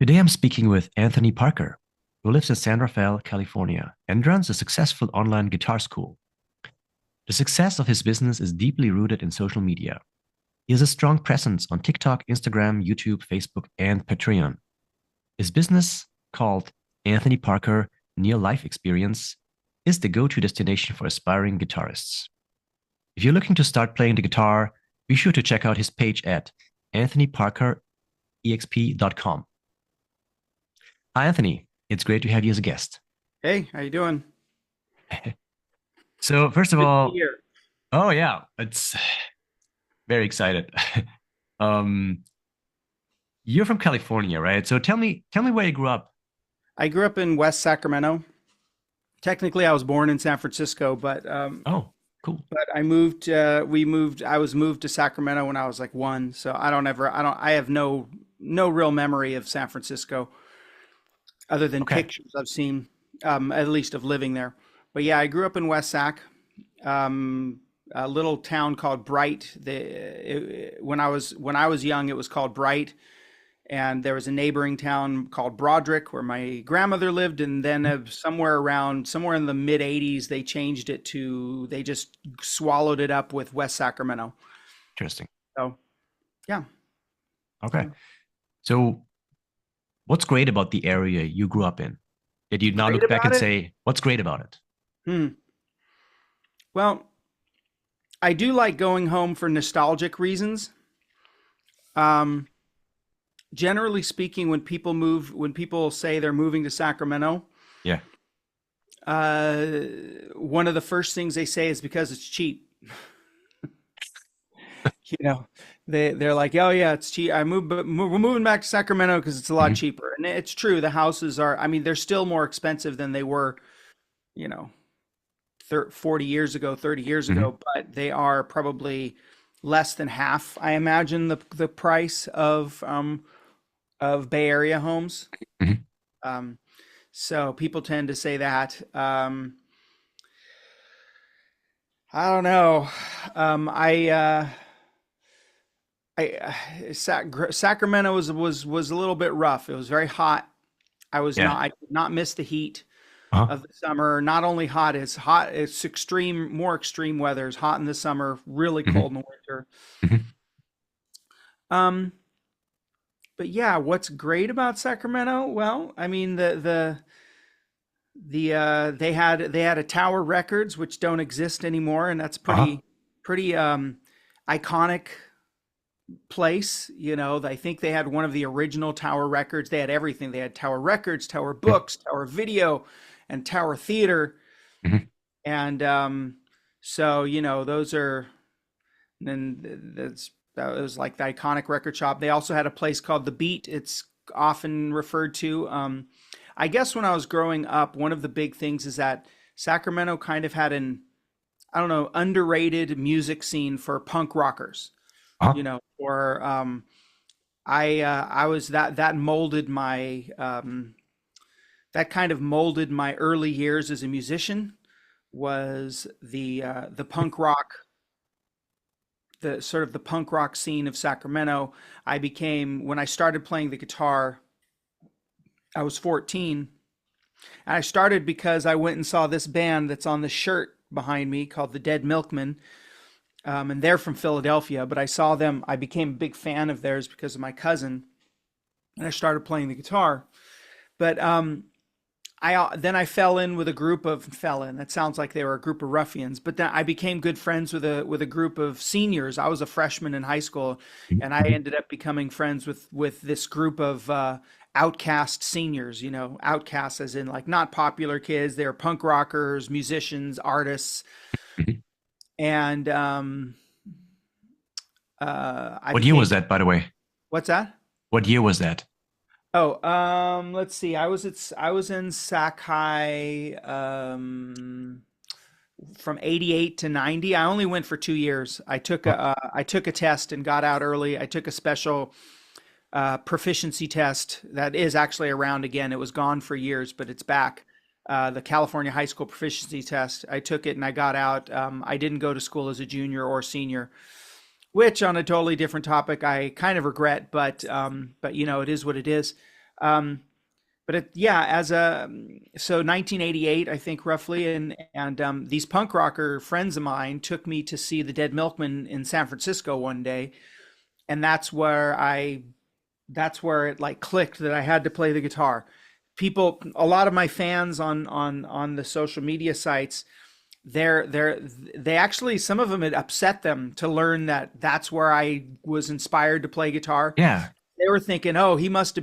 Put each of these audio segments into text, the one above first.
Today I'm speaking with Anthony Parker, who lives in San Rafael, California, and runs a successful online guitar school. The success of his business is deeply rooted in social media. He has a strong presence on TikTok, Instagram, YouTube, Facebook, and Patreon. His business, called Anthony Parker Near Life Experience, is the go to destination for aspiring guitarists. If you're looking to start playing the guitar, be sure to check out his page at anthonyparkerexp.com. Hi, Anthony. It's great to have you as a guest. Hey, how you doing? So, first of Good to be all, here. oh yeah, it's very excited. um, you're from California, right? So tell me where you grew up. I grew up in West Sacramento. Technically, I was born in San Francisco, but Oh, cool. I moved. We moved. I was moved to Sacramento when I was like one. So I don't ever. I don't. I have no real memory of San Francisco other than Okay. pictures I've seen, at least of living there. But yeah, I grew up in West Sac, a little town called Bright. When I was young, it was called Bright, and there was a neighboring town called Broderick where my grandmother lived, and then Mhm. somewhere in the mid 80s they just swallowed it up with West Sacramento. Interesting. So yeah. Okay. So So, what's great about the area you grew up in? Did you now great look back about and it. say, what's great about it? Hmm. Well, I do like going home for nostalgic reasons. um Generally speaking, when people say they're moving to Sacramento, Yeah. uh one of the first things they say is because it's cheap. you know they're like, oh yeah, it's cheap. We're moving back to Sacramento because it's a lot Mhm. cheaper. And it's true, the houses are, I mean, they're still more expensive than they were, you know 40 years ago, 30 years Mhm. ago, but they are probably less than half, I imagine, the price of Bay Area homes. Mhm. um so people tend to say that. I don't know. Sacramento was a little bit rough. It was very hot. Yeah. I did not miss the heat Uh-huh. of the summer. Not only hot, it's more extreme weather. It's hot in the summer, really Mhm. cold in the winter. Mhm. Um, but yeah, what's great about Sacramento? Well, I mean, they had a Tower Records, which don't exist anymore, and that's Uh-huh. pretty iconic place. I think they had one of the original Tower Records. They had everything. They had Tower Records, Tower Mhm. Books, Tower Video, and Tower Theater. Mhm. And so those are, then that was like the iconic record shop. They also had a place called The Beat. It's often referred to. I guess when I was growing up, one of the big things is that Sacramento kind of had an, I don't know, underrated music scene for punk rockers. Uh-huh. Or I was that molded my that kind of molded my early years as a musician, was the punk rock, the sort of the punk rock scene of Sacramento. When I started playing the guitar, I was 14. And I started because I went and saw this band that's on the shirt behind me called the Dead Milkmen. And they're from Philadelphia, but I saw them. I became a big fan of theirs because of my cousin, and I started playing the guitar. But then I fell in. That sounds like they were a group of ruffians. But then I became good friends with a group of seniors. I was a freshman in high school, and I Mhm. ended up becoming friends with this group of outcast seniors. Outcasts as in like not popular kids. They were punk rockers, musicians, artists, Mhm. and I What year became. was that, by the way? What's that? What year was that? Oh, let's see. I was in Sac High from 88 to 90. I only went for 2 years. Oh, I took a test and got out early. I took a special proficiency test that is actually around again. It was gone for years, but it's back. The California High School Proficiency Test. I took it and I got out. I didn't go to school as a junior or senior, which, on a totally different topic, I kind of regret. But it is what it is. Um, but yeah, as a so 1988, I think roughly, and these punk rocker friends of mine took me to see the Dead Milkmen in San Francisco one day, and that's where it like clicked that I had to play the guitar. People, a lot of my fans on the social media sites, they actually, some of them, it upset them to learn that that's where I was inspired to play guitar. Yeah. They were thinking, oh, he must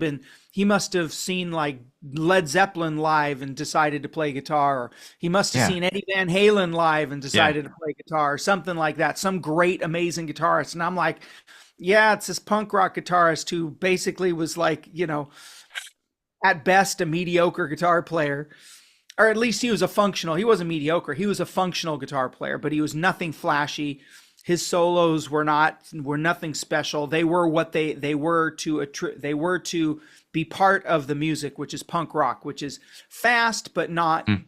have seen like Led Zeppelin live and decided to play guitar, or he must have Yeah. seen Eddie Van Halen live and Yeah. decided to play guitar, or something like that. Some great, amazing guitarist. And I'm like, yeah, it's this punk rock guitarist who basically was like, at best a mediocre guitar player, or at least he was a functional. He wasn't mediocre. He was a functional guitar player, but he was nothing flashy. His solos were nothing special. They were what they were to be part of the music, which is punk rock, which is fast but not Mm.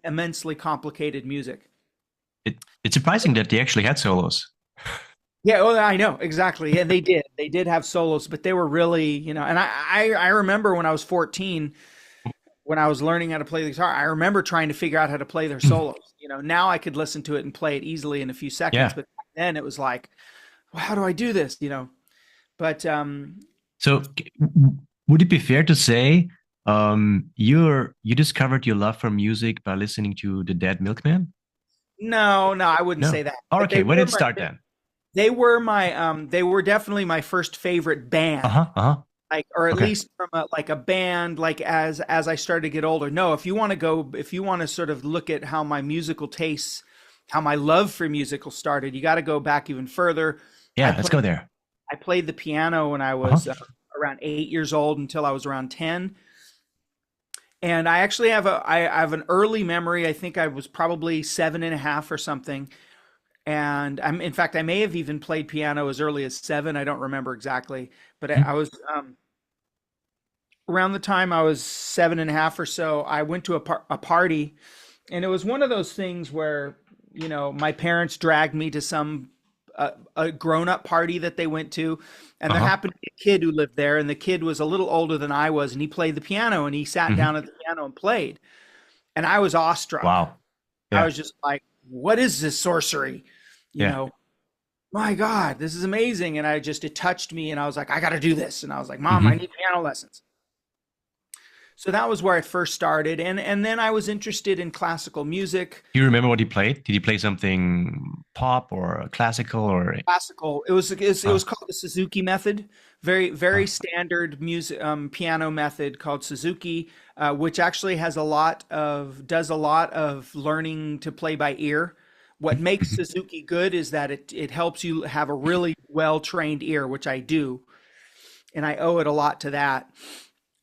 immensely complicated music. It's surprising that they actually had solos. Yeah, well, I know exactly, and they did have solos, but they were really, And I remember when I was 14, when I was learning how to play the guitar, I remember trying to figure out how to play their solos. Now I could listen to it and play it easily in a few seconds, Yeah. but back then it was like, well, how do I do this? But So would it be fair to say you discovered your love for music by listening to the Dead Milkman? no, no, I wouldn't say No. that. Oh, But okay. Where did it start then? they were definitely my first favorite band. Uh-huh. Uh-huh. Like, or at Okay. least from a band, like as I started to get older. No, if you want to sort of look at how my musical tastes, how my love for musical started, you got to go back even further. I Yeah, let's played go there. I played the piano when I Uh-huh. was around 8 years old until I was around 10. And I actually I have an early memory. I think I was probably seven and a half or something. And in fact, I may have even played piano as early as seven. I don't remember exactly, but Mhm. I was around the time I was seven and a half or so. I went to a party, and it was one of those things where my parents dragged me to some a grown up party that they went to, and there Uh-huh. happened to be a kid who lived there, and the kid was a little older than I was, and he played the piano, and he sat Mhm. down at the piano and played, and I was awestruck. Wow. I Yeah. was just like, "What is this sorcery?" You Yeah. know, my God, this is amazing. And it touched me, and I was like, I got to do this. And I was like, Mom, I Hmm. need piano lessons. So that was where I first started. And then I was interested in classical music. Do you remember what he played? Did he play something pop or classical or Classical. It uh, was called the Suzuki method. Very uh, very standard music piano method called Suzuki, which actually does a lot of learning to play by ear. What makes mhm. Suzuki good is that it helps you have a really well trained ear, which I do, and I owe it a lot to that.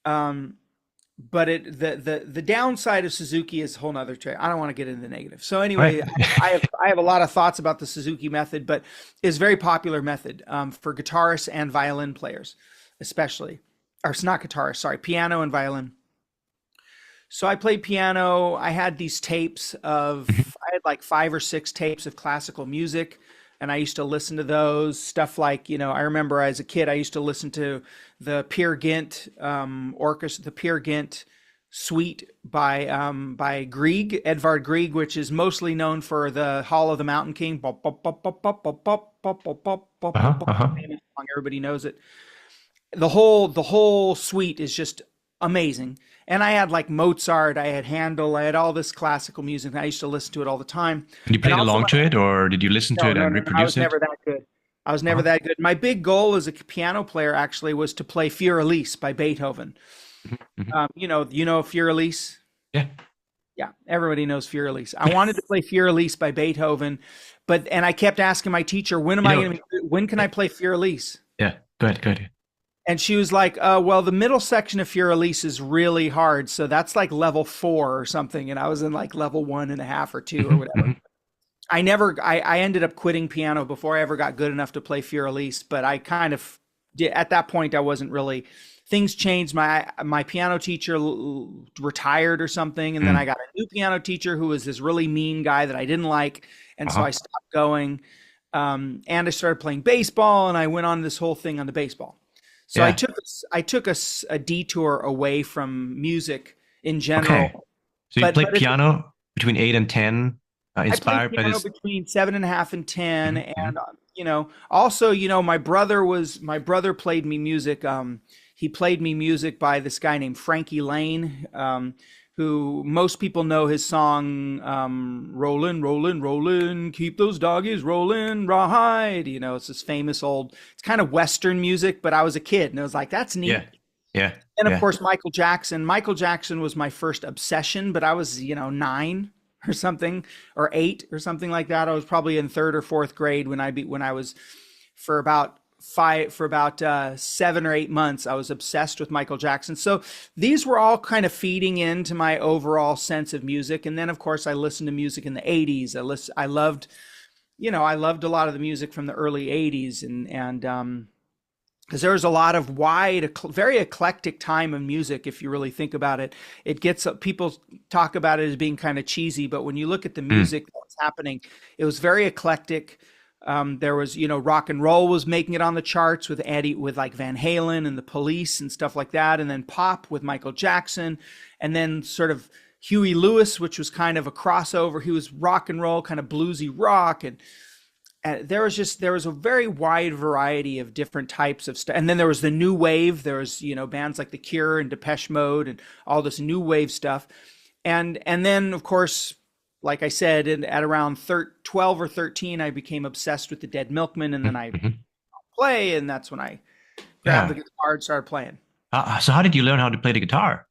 Um, but the downside of Suzuki is a whole nother trade. I don't want to get into the negative. So Right. anyway, I have a lot of thoughts about the Suzuki method, but it's a very popular method for guitarists and violin players, especially. Or it's not guitarists, sorry, piano and violin. So I played piano. I had like five or six tapes of classical music, and I used to listen to those. Stuff like, I remember as a kid, I used to listen to the Peer Gynt orchestra, the Peer Gynt suite by Grieg, Edvard Grieg, which is mostly known for the Hall of the Mountain King. Uh-huh. Uh-huh. Famous song, everybody knows it. The whole suite is just amazing. And I had like Mozart, I had Handel, I had all this classical music. And I used to listen to it all the time. And you And played also, along to it, or did you listen to no, it no, and no, no, I was reproduce it? never that good. I was never Uh-huh. that good. My big goal as a piano player actually was to play Fur Elise by Beethoven. Mhm. Mhm. You know Fur Elise? Yeah. Yeah, everybody knows Fur Elise. I wanted to play Fur Elise by Beethoven, and I kept asking my teacher, You know, when can I play Fur Elise? yeah. Go ahead. Go ahead. And she was like, well, the middle section of Fur Elise is really hard. So that's like level 4 or something. And I was in like level 1.5 or 2 or Mhm. whatever. Mhm. I ended up quitting piano before I ever got good enough to play Fur Elise. But I kind of did, at that point, I wasn't really, things changed. My piano teacher retired or something. And then I Mm. got a new piano teacher who was this really mean guy that I didn't like. And so Uh-huh. I stopped going. And I started playing baseball, and I went on this whole thing on the baseball. So Yeah. I took a detour away from music in Okay. general. So you played But piano between 8 and 10, I played inspired by piano this. between 7.5 and 10, Mhm, and mhm. also, my brother played me music. He played me music by this guy named Frankie Lane, who most people know his song, "Rollin', Rollin', Rollin', Keep Those Doggies Rollin', Rawhide." It's this famous old. It's kind of Western music, but I was a kid and I was like, "That's Yeah. neat." Yeah. And of Yeah. course, Michael Jackson. Michael Jackson was my first obsession, but I was, 9 or something, or 8 or something like that. I was probably in third or fourth grade when I was for about 7 or 8 months. I was obsessed with Michael Jackson. So these were all kind of feeding into my overall sense of music. And then, of course, I listened to music in the '80s. I loved, I loved a lot of the music from the early '80s, and because there was a lot of very eclectic time of music. If you really think about it, people talk about it as being kind of cheesy, but when you look at the Mm. music that's happening, it was very eclectic. There was, rock and roll was making it on the charts with like Van Halen and the Police and stuff like that, and then pop with Michael Jackson, and then sort of Huey Lewis, which was kind of a crossover. He was rock and roll, kind of bluesy rock, and there was a very wide variety of different types of stuff. And then there was the new wave. There was, bands like The Cure and Depeche Mode and all this new wave stuff. And then, of course, like I said, at around 12 or 13, I became obsessed with the Dead Milkmen, and then Mhm, I mhm. play, and that's when I grabbed the Yeah. guitar and started playing. So how did you learn how to play the guitar?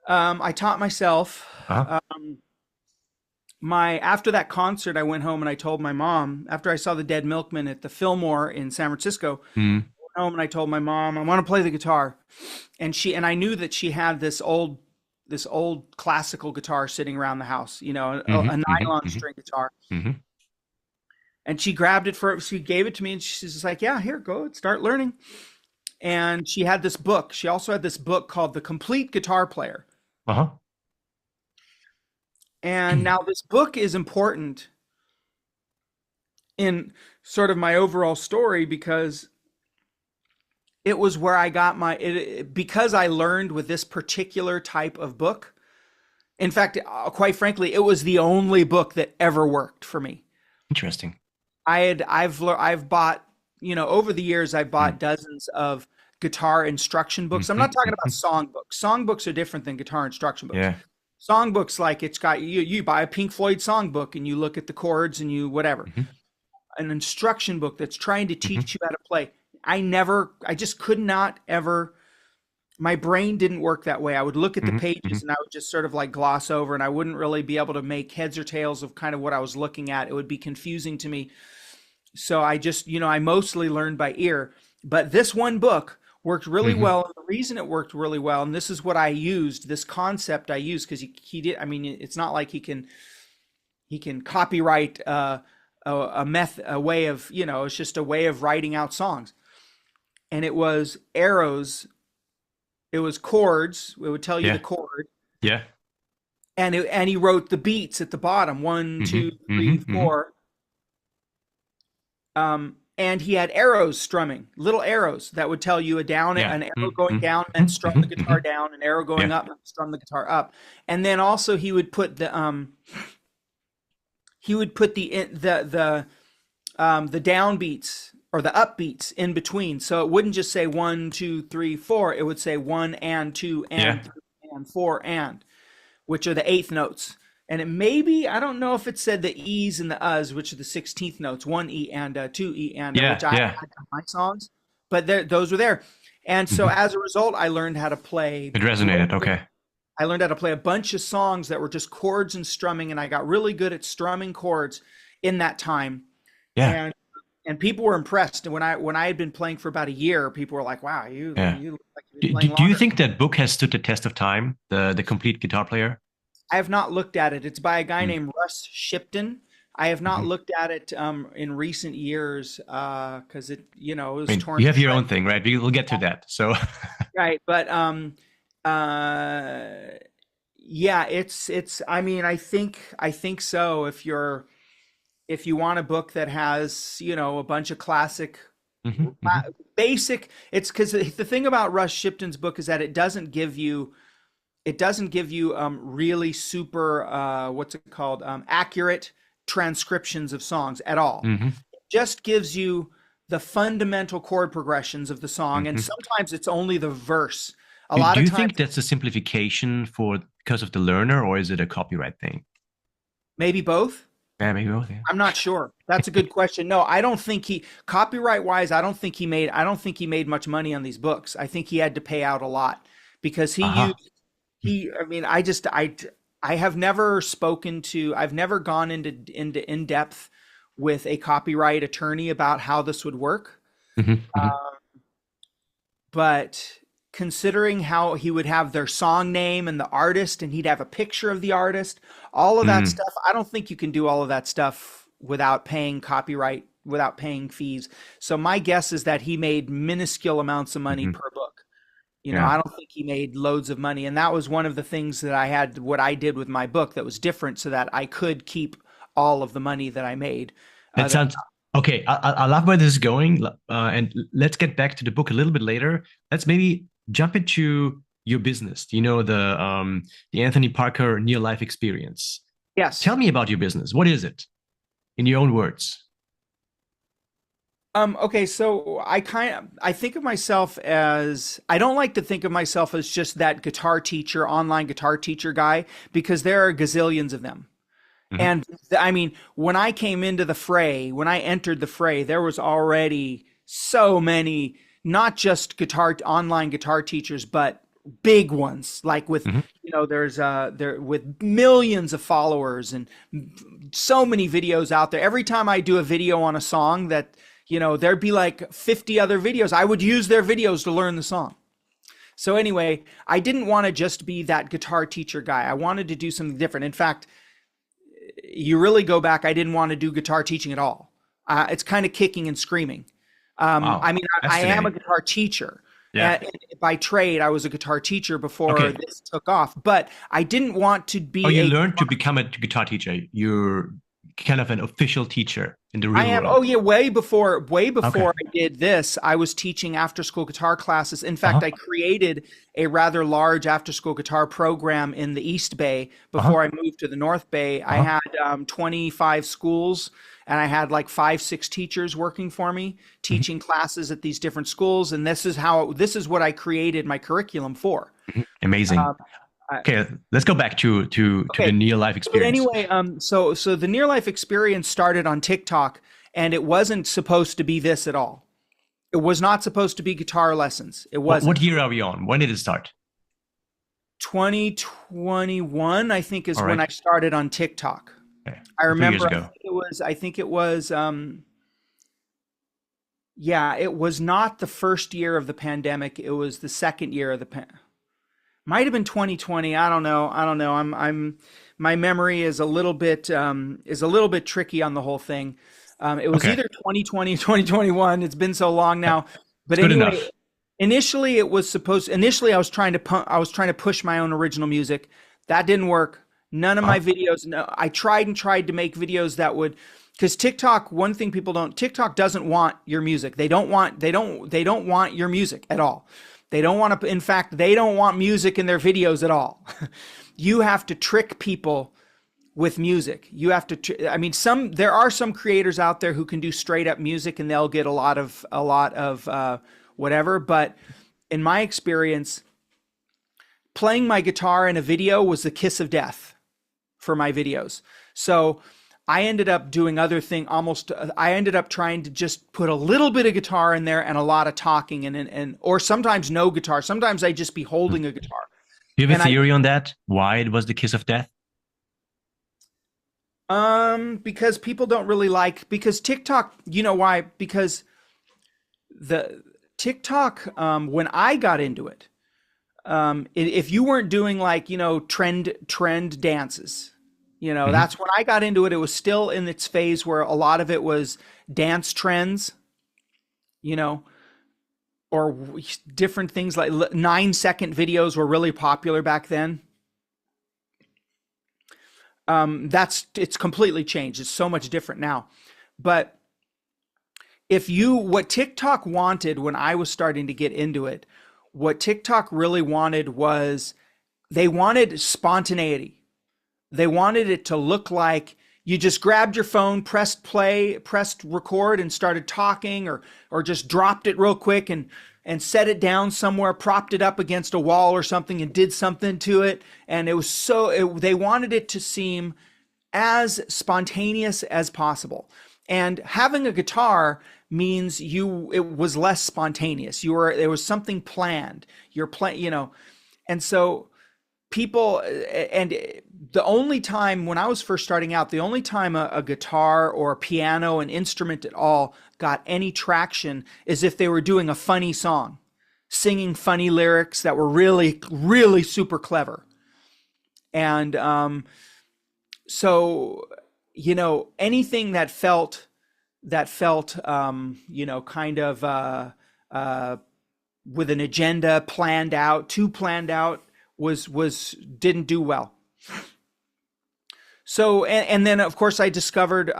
I taught myself. Uh-huh. My After that concert, I went home and I told my mom. After I saw the Dead Milkmen at the Fillmore in San Francisco, Mm. home and I told my mom I want to play the guitar, and I knew that she had this old classical guitar sitting around the house, a Mhm, mhm, nylon mhm, string guitar, mhm. and she gave it to me, and she's just like, yeah, here, go start learning. And she also had this book called The Complete Guitar Player. Uh-huh. And now this book is important in sort of my overall story because it was where I got because I learned with this particular type of book. In fact, quite frankly, it was the only book that ever worked for me. Interesting. I've bought, over the years I've bought Mm. dozens of guitar instruction books. I'm not Mhm, talking about mhm. song books. Song books are different than guitar instruction books. Yeah. Song books, like, it's got you buy a Pink Floyd song book and you look at the chords and you whatever. Mhm, An instruction book that's trying to mhm, teach you how to play. I just could not ever, my brain didn't work that way. I would look at the mhm, pages mhm. and I would just sort of like gloss over, and I wouldn't really be able to make heads or tails of kind of what I was looking at. It would be confusing to me. So I just, I mostly learned by ear. But this one book worked really Mhm. well. And the reason it worked really well, and this is what I used, this concept I used, because he did, I mean, it's not like he can copyright a way of, it's just a way of writing out songs. And it was arrows, it was chords, it would tell you the Yeah. chord, Yeah. and he wrote the beats at the bottom, one, two, Mhm, three, mhm, mhm. four. And he had arrows strumming, little arrows that would tell you Yeah. an arrow Mm, going mm, down and mhm, strum the mhm, guitar mhm. down, an arrow going Yeah. up and strum the guitar up. And then also he would put the downbeats or the upbeats in between. So it wouldn't just say one, two, three, four. It would say one and two and Yeah. three and four and, which are the eighth notes. And it maybe, I don't know if it said the E's and the U's, which are the 16th notes, one E and two E and which Yeah. I Yeah. had on my songs, but those were there. And so Mhm. as a result, I learned how to play. It resonated. Okay. I learned how to play a bunch of songs that were just chords and strumming, and I got really good at strumming chords in that time. Yeah. And people were impressed. And when I had been playing for about a year, people were like, "Wow, Yeah. you look like you've been Do, playing do, do you longer." think that book has stood the test of time? The complete guitar player? I have not looked at it. It's by a guy Mm. named Russ Shipton. I have not Mhm. looked at it in recent years because it I was mean, torn you to have your shreds. own thing, right? We'll get to that. So, Right, but uh, yeah, it's. I mean, I think so. If you want a book that has a bunch of classic Hmm. Hmm. Basic. It's because the thing about Russ Shipton's book is that it doesn't give you really super what's it called, accurate transcriptions of songs at all. Hmm. It just gives you the fundamental chord progressions of the song, and Hmm. sometimes it's only the verse. A Do, lot do of you times, think that's a simplification for because of the learner, or is it a copyright thing? maybe both. Yeah, maybe both. Yeah. I'm not sure. That's a good question. No, I don't think he, copyright wise, I don't think he made much money on these books. I think he had to pay out a lot because he Aha. used I mean, I have never I've never gone into in depth with a copyright attorney about how this would work. Hmm. Hmm. But considering how he would have their song name and the artist, and he'd have a picture of the artist, all of that Mm. stuff, I don't think you can do all of that stuff without paying copyright, without paying fees. So my guess is that he made minuscule amounts of money Hmm. per book. Yeah. I don't think he made loads of money. And that was one of the things that I had, what I did with my book that was different so that I could keep all of the money that I made. That That sounds okay. I love where this is going, and let's get back to the book a little bit later. Let's maybe jump into your business. The Anthony Parker near life experience. Yes. Tell me about your business. What is it, in your own words? Okay, so I think of myself as, I don't like to think of myself as just that guitar teacher, online guitar teacher guy, because there are gazillions of them. Hmm. And I mean, when I came into the fray, when I entered the fray, there was already so many, not just online guitar teachers, but big ones, like with, Hmm. there with millions of followers and so many videos out there. Every time I do a video on a song that, there'd be like 50 other videos. I would use their videos to learn the song. So anyway, I didn't want to just be that guitar teacher guy. I wanted to do something different. In fact, you really go back, I didn't want to do guitar teaching at all. It's kind of kicking and screaming. I Wow, mean, I am a fascinating. guitar teacher. Yeah. By trade, I was a guitar teacher before Okay. this took off, but I didn't want to Oh, be you a learned to become a guitar teacher. You're kind of an official teacher in the I real am. world. Oh yeah, way Okay. before I did this, I was teaching after school guitar classes. In fact, Uh-huh. I created a rather large after school guitar program in the East Bay Uh-huh. before I moved to the North Bay. I Uh-huh. had 25 schools, and I had like five, six teachers working for me, Mhm. teaching classes at these different schools. And this is what I created my curriculum for. Mhm. Amazing. Um, I, Okay, let's go back to the okay. near life But experience. anyway, so the near life experience started on TikTok, and it wasn't supposed to be this at all. It was not supposed to be guitar lessons. It What wasn't. year are we on? When did it start? 2021, I think, is All when I right. started on TikTok. Okay. I A few years remember. ago. I think it was. Yeah, it was not the first year of the pandemic. It was the second year of the might have been 2020. I don't know. I don't know. My memory is a little bit tricky on the whole thing. It was Okay. either 2020 or 2021. It's been so long Yeah. now. It's But good anyway, enough. initially I was trying to push my own original music. That didn't work. None of my Uh-huh. videos, no, I tried and tried to make videos that would, because TikTok, one thing people don't, TikTok doesn't want your music. They don't want your music at all. They don't want to, in fact, they don't want music in their videos at all. You have to trick people with music. You have to, I mean, there are some creators out there who can do straight up music and they'll get a lot of whatever. But in my experience, playing my guitar in a video was the kiss of death for my videos. So I ended up doing other thing almost I ended up trying to just put a little bit of guitar in there and a lot of talking and or sometimes no guitar. Sometimes I just be Hmm. holding a guitar. Do you have a And I theory on that? Why it was the kiss of death? because people don't really like, because TikTok, you know why? Because the TikTok, when I got into it, if you weren't doing like, trend dances, Hmm. that's when I got into it. It was still in its phase where a lot of it was dance trends, you know, or different things like 9-second videos were really popular back then. It's completely changed. It's so much different now. But what TikTok wanted when I was starting to get into it, what TikTok really wanted was they wanted spontaneity. They wanted it to look like you just grabbed your phone, pressed play, pressed record, and started talking, or just dropped it real quick and set it down somewhere, propped it up against a wall or something, and did something to it. And it was they wanted it to seem as spontaneous as possible. And having a guitar means it was less spontaneous. There was something planned. And so people, and the only time when I was first starting out, the only time a guitar or a piano, an instrument at all, got any traction is if they were doing a funny song, singing funny lyrics that were really, really super clever. And so, anything that felt kind of with an agenda, too planned out, was didn't do well. So, and then of course I discovered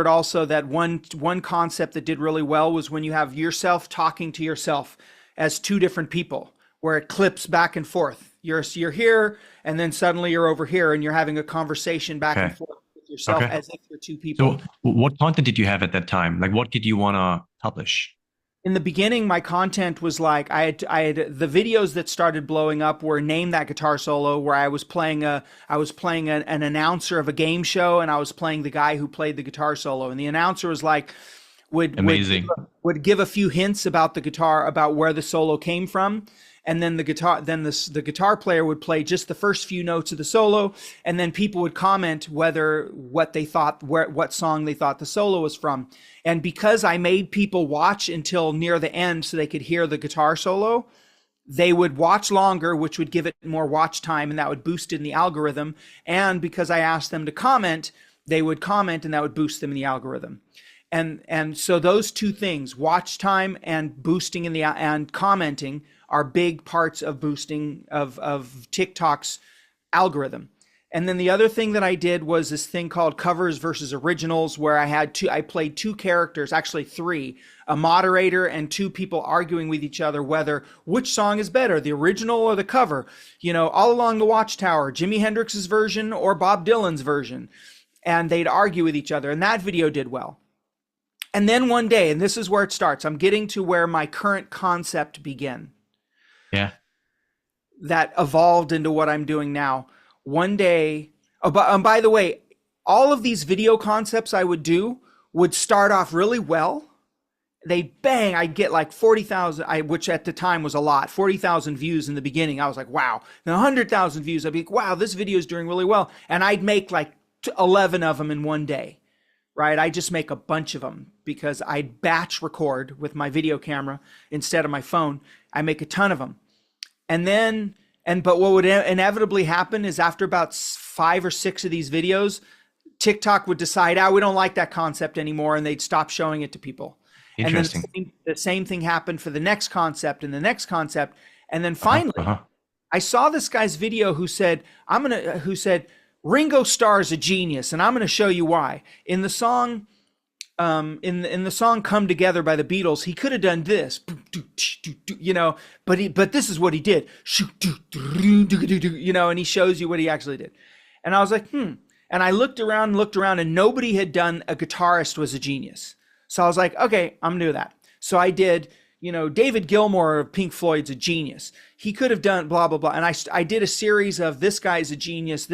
also that one concept that did really well was when you have yourself talking to yourself as two different people, where it clips back and forth. You're here, and then suddenly you're over here, and you're having a conversation back and forth with yourself as if you're two people. So, what content did you have at that time? Like, what did you want to publish? In the beginning, my content was like I had the videos that started blowing up were Name That Guitar Solo, where I was playing an announcer of a game show, and I was playing the guy who played the guitar solo, and the announcer was like would give a few hints about the guitar, about where the solo came from, and then the guitar player would play just the first few notes of the solo, and then people would comment what song they thought the solo was from. And because I made people watch until near the end so they could hear the guitar solo, they would watch longer, which would give it more watch time, and that would boost it in the algorithm. And because I asked them to comment, they would comment, and that would boost them in the algorithm. And so those two things, watch time and boosting and commenting, are big parts of boosting of TikTok's algorithm. And then the other thing that I did was this thing called covers versus originals, where I played two characters, actually three, a moderator and two people arguing with each other which song is better, the original or the cover. All Along the Watchtower, Jimi Hendrix's version or Bob Dylan's version. And they'd argue with each other, and that video did well. And then one day, and this is where it starts, I'm getting to where my current concept began. Yeah. That evolved into what I'm doing now. One day, by the way, all of these video concepts I would do would start off really well. I'd get like 40,000, which at the time was a lot, 40,000 views in the beginning. I was like, wow. Then 100,000 views, I'd be like, wow, this video is doing really well. And I'd make like 11 of them in one day, right? I just make a bunch of them because I'd batch record with my video camera instead of my phone. I make a ton of them. But what would inevitably happen is after about 5 or 6 of these videos, TikTok would decide, we don't like that concept anymore, and they'd stop showing it to people. Interesting. And then the same thing happened for the next concept and the next concept. And then finally, I saw this guy's video who said, Ringo Starr's a genius, and I'm going to show you why. In the song, in the song "Come Together" by the Beatles, he could have done this, but this is what he did, and he shows you what he actually did. And I was like, And I looked around, and nobody had done a guitarist was a genius. So I was like, okay, I'm gonna do that. So I did, David Gilmour of Pink Floyd's a genius. He could have done blah, blah, blah. And I did a series of this guy's a genius,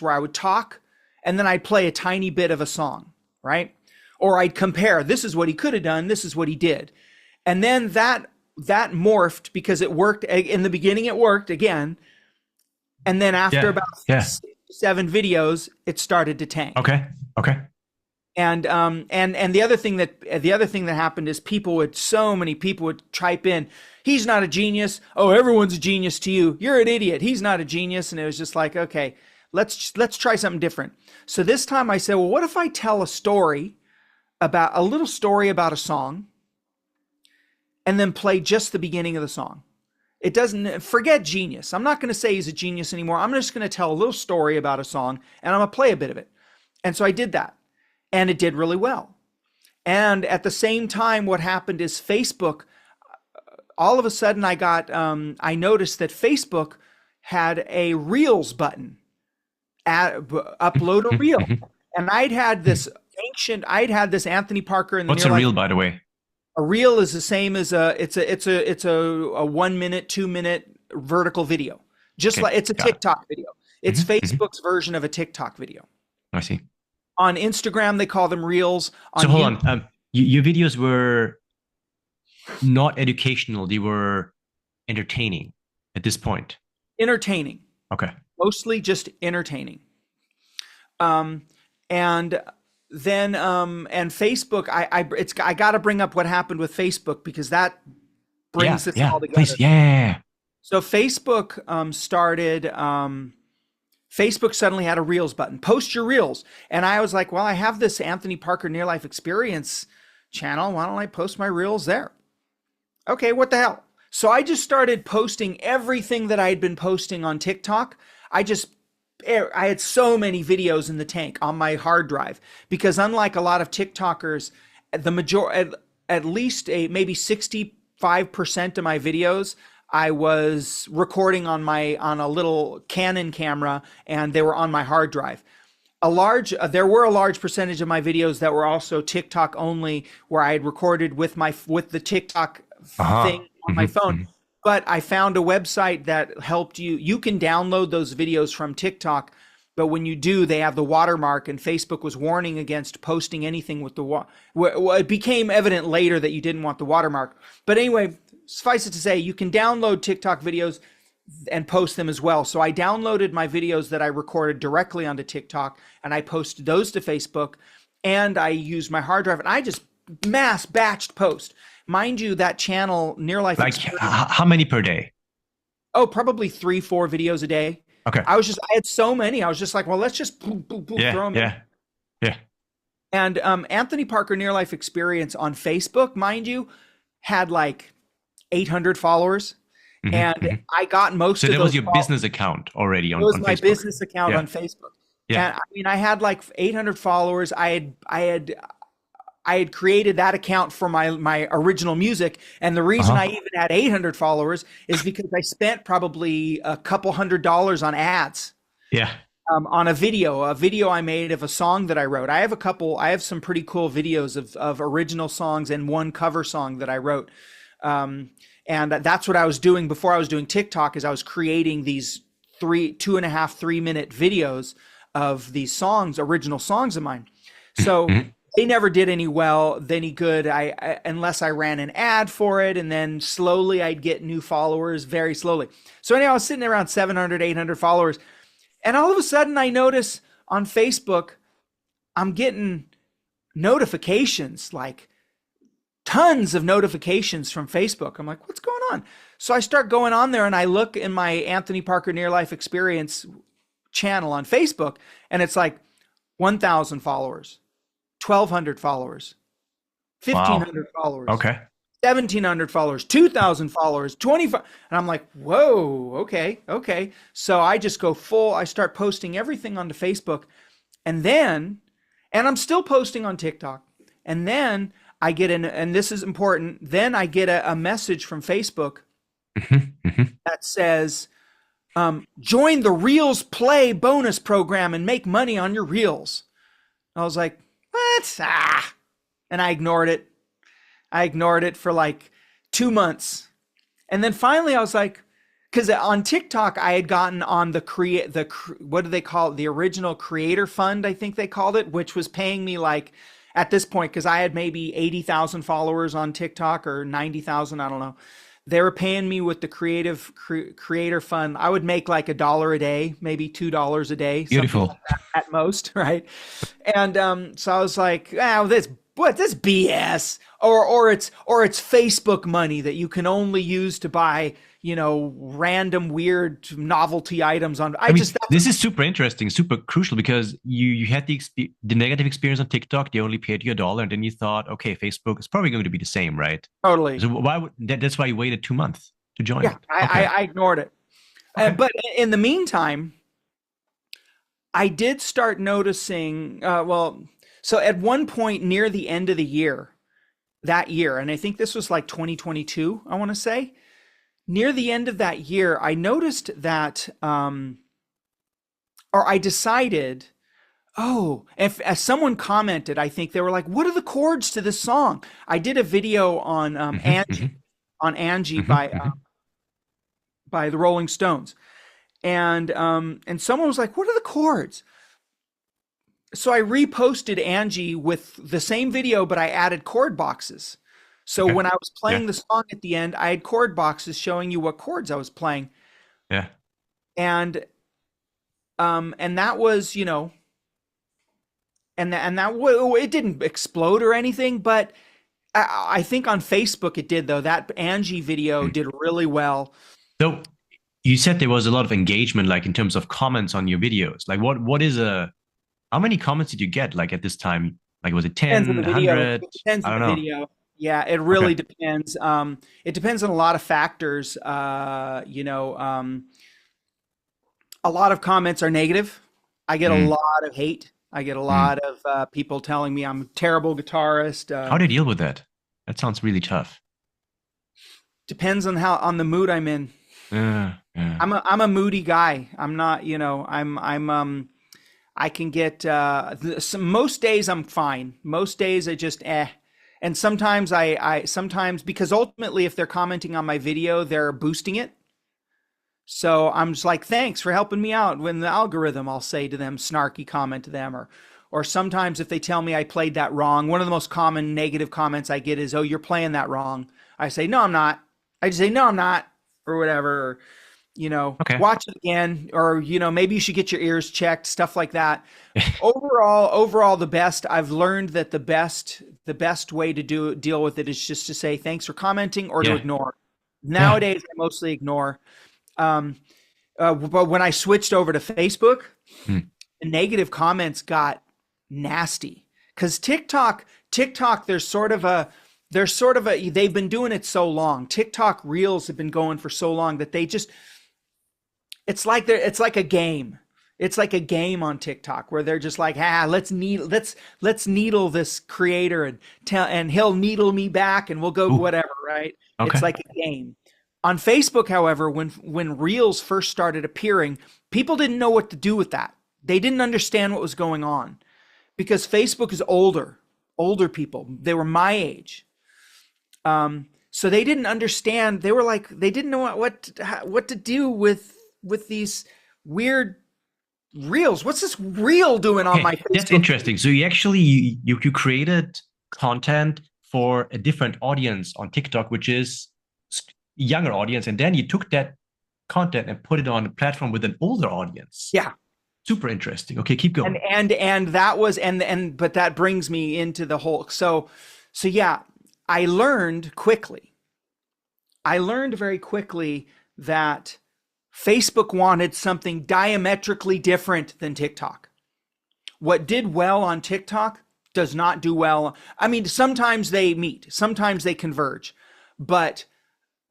where I would talk, and then I'd play a tiny bit of a song, right? Or I'd compare, this is what he could have done, this is what he did. And then that morphed because it worked. In the beginning, it worked again. And then after about 7 videos, it started to tank. Okay. And the other thing that happened is so many people would type in, he's not a genius. Oh, everyone's a genius to you. You're an idiot. He's not a genius. And it was just like, okay, let's try something different. So this time I said, well, what if I tell a little story about a song, and then play just the beginning of the song? It doesn't, forget genius. I'm not going to say he's a genius anymore. I'm just going to tell a little story about a song, and I'm going to play a bit of it. And so I did that, and it did really well. And at the same time, what happened is Facebook, all of a sudden I noticed that Facebook had a Reels button, upload a reel. And I'd had this Anthony Parker in the What's near a life. reel, by the way? A reel is the same as a 1 minute, 2 minute vertical video. Just Okay, like it's a got it. TikTok video. It's Facebook's version of a TikTok video. I see. On Instagram, they call them reels. So On hold YouTube, on. Your videos were not educational; they were entertaining at this point. entertaining, Okay. mostly just entertaining. Um, and then and Facebook, I got to bring up what happened with Facebook because that Yeah, brings this yeah. all Please, together. yeah. So Facebook started. Facebook suddenly had a Reels button. Post your Reels, and I was like, well, I have this Anthony Parker Near Life Experience channel. Why don't I post my Reels there? Okay, what the hell? So I just started posting everything that I had been posting on TikTok. I just I had so many videos in the tank on my hard drive because unlike a lot of TikTokers, the major at least maybe 65% of my videos I was recording on a little Canon camera and they were on my hard drive. There were a large percentage of my videos that were also TikTok only where I had recorded with the TikTok Uh-huh. thing on my phone. Hmm. But I found a website that helped you can download those videos from TikTok, but when you do, they have the watermark, and Facebook was warning against posting anything with it became evident later that you didn't want the watermark. But anyway, suffice it to say, you can download TikTok videos and post them as well. So I downloaded my videos that I recorded directly onto TikTok and I posted those to Facebook, and I used my hard drive and I just mass batched post. Mind you, that channel, Near Life Like, Experience, how many per day? oh, probably 3, 4 videos a day. Okay. I had so many. I was just like, well, let's just boom, boom, boom, throw Yeah, them in. yeah, yeah. And Anthony Parker Near Life Experience on Facebook, mind you, had like 800 followers. And I got most So of that those was your business account already It was on my Facebook. business account Yeah, on Facebook. yeah. And I mean, I had like 800 followers. I had created that account for my original music, and the reason I Uh-huh. even had 800 followers is because I spent probably a couple $100 on ads Yeah. on a video I made of a song that I wrote. I have some pretty cool videos of original songs and one cover song that I wrote. And that's what I was doing before I was doing TikTok is I was creating these 2.5, 3 minute videos of these songs, original songs of mine. So Mhm. they never did any good. Unless I ran an ad for it, and then slowly I'd get new followers very slowly. So anyhow, I was sitting around 700, 800 followers. And all of a sudden I notice on Facebook, I'm getting notifications, like tons of notifications from Facebook. I'm like, what's going on? So I start going on there and I look in my Anthony Parker Near Life Experience channel on Facebook, and it's like 1,000 followers, 1,200 followers, Wow. 1,500 followers, Okay. 1,700 followers, 2,000 followers, 25. And I'm like, whoa, okay, okay. So I just go full, I start posting everything onto Facebook. And I'm still posting on TikTok. And then I get and this is important, then I get a message from Facebook that says, join the Reels Play bonus program and make money on your Reels. I was like, what? And I ignored it. I ignored it for like 2 months. And then finally I was like, because on TikTok I had gotten on what do they call it? The original creator fund, I think they called it, which was paying me like at this point, because I had maybe 80,000 followers on TikTok or 90,000, I don't know. They were paying me with the creator fund. I would make like $1 a day, maybe $2 a day, something Beautiful. like that at most, right? And so I was like, oh, this BS, or it's Facebook money that you can only use to buy, random weird novelty items on. I mean, this is super interesting, super crucial because you had the negative experience on TikTok. They only paid you $1, and then you thought, okay, Facebook is probably going to be the same, right? Totally. So that's why you waited 2 months to join Yeah, it. Okay. I ignored it. Okay. But in the meantime, I did start noticing, So at one point near the end of the year, that year, and I think this was like 2022, I want to say, near the end of that year, I noticed that, or I decided, oh, if as someone commented, I think they were like, "What are the chords to this song?" I did a video on Hmm. Angie, on Angie Hmm. Hmm. by the Rolling Stones, and someone was like, "What are the chords?" So I reposted Angie with the same video, but I added chord boxes. So Okay. when I was Yeah. playing the song at the end, I had chord boxes showing you what chords I was playing, Yeah. and and that was, you know, it didn't explode or anything, but I think on Facebook it did though. That Angie video Mm. did really well. So you said there was a lot of engagement, like in terms of comments on your videos. Like what is a how many comments did you get like at this time? Like was it Depends on 10, the video. 100? It depends I on don't the know. video. Yeah, it Okay. really depends. It depends on a lot of factors. A lot of comments are negative. I get a Mm. lot of hate. I get a Mm. lot of people telling me I'm a terrible guitarist. How do you deal with that? That sounds really tough. Depends on how on the mood I'm in. Yeah. I'm a moody guy. I'm not, I can get most days I'm fine. Most days I just and sometimes I sometimes because ultimately if they're commenting on my video, they're boosting it. So I'm just like, thanks for helping me out. When the algorithm, I'll say to them, snarky comment to them, or sometimes if they tell me I played that wrong, one of the most common negative comments I get is, "Oh, you're playing that wrong." I say, "No, I'm not." I just say, "No, I'm not," or whatever. Or, Okay. watch it again, or maybe you should get your ears checked, stuff like that. Overall, the best. I've learned that the best way to deal with it is just to say thanks for commenting or to Yeah. ignore. Yeah. Nowadays, I mostly ignore. Um, but when I switched over to Facebook, Mm. the negative comments got nasty because TikTok, they've been doing it so long. TikTok Reels have been going for so long that it's like a game. It's like a game on TikTok where they're just like, let's needle this creator and he'll needle me back and we'll go Ooh. whatever, right? It's Okay. like a game. On Facebook, however, when Reels first started appearing, people didn't know what to do with that. They didn't understand what was going on because Facebook is older people. They were my age. So they didn't understand. They were like, they didn't know what to do with these weird reels. What's this reel doing on my Okay, that's Facebook feed? interesting. So you actually you created content for a different audience on TikTok, which is younger audience, and then you took that content and put it on a platform with an older audience. Yeah. Super interesting. Okay, keep And going. that was but that brings me into the whole so yeah, I learned quickly. I learned very quickly that Facebook wanted something diametrically different than TikTok. What did well on TikTok does not do well. I mean, sometimes they meet, sometimes they converge, but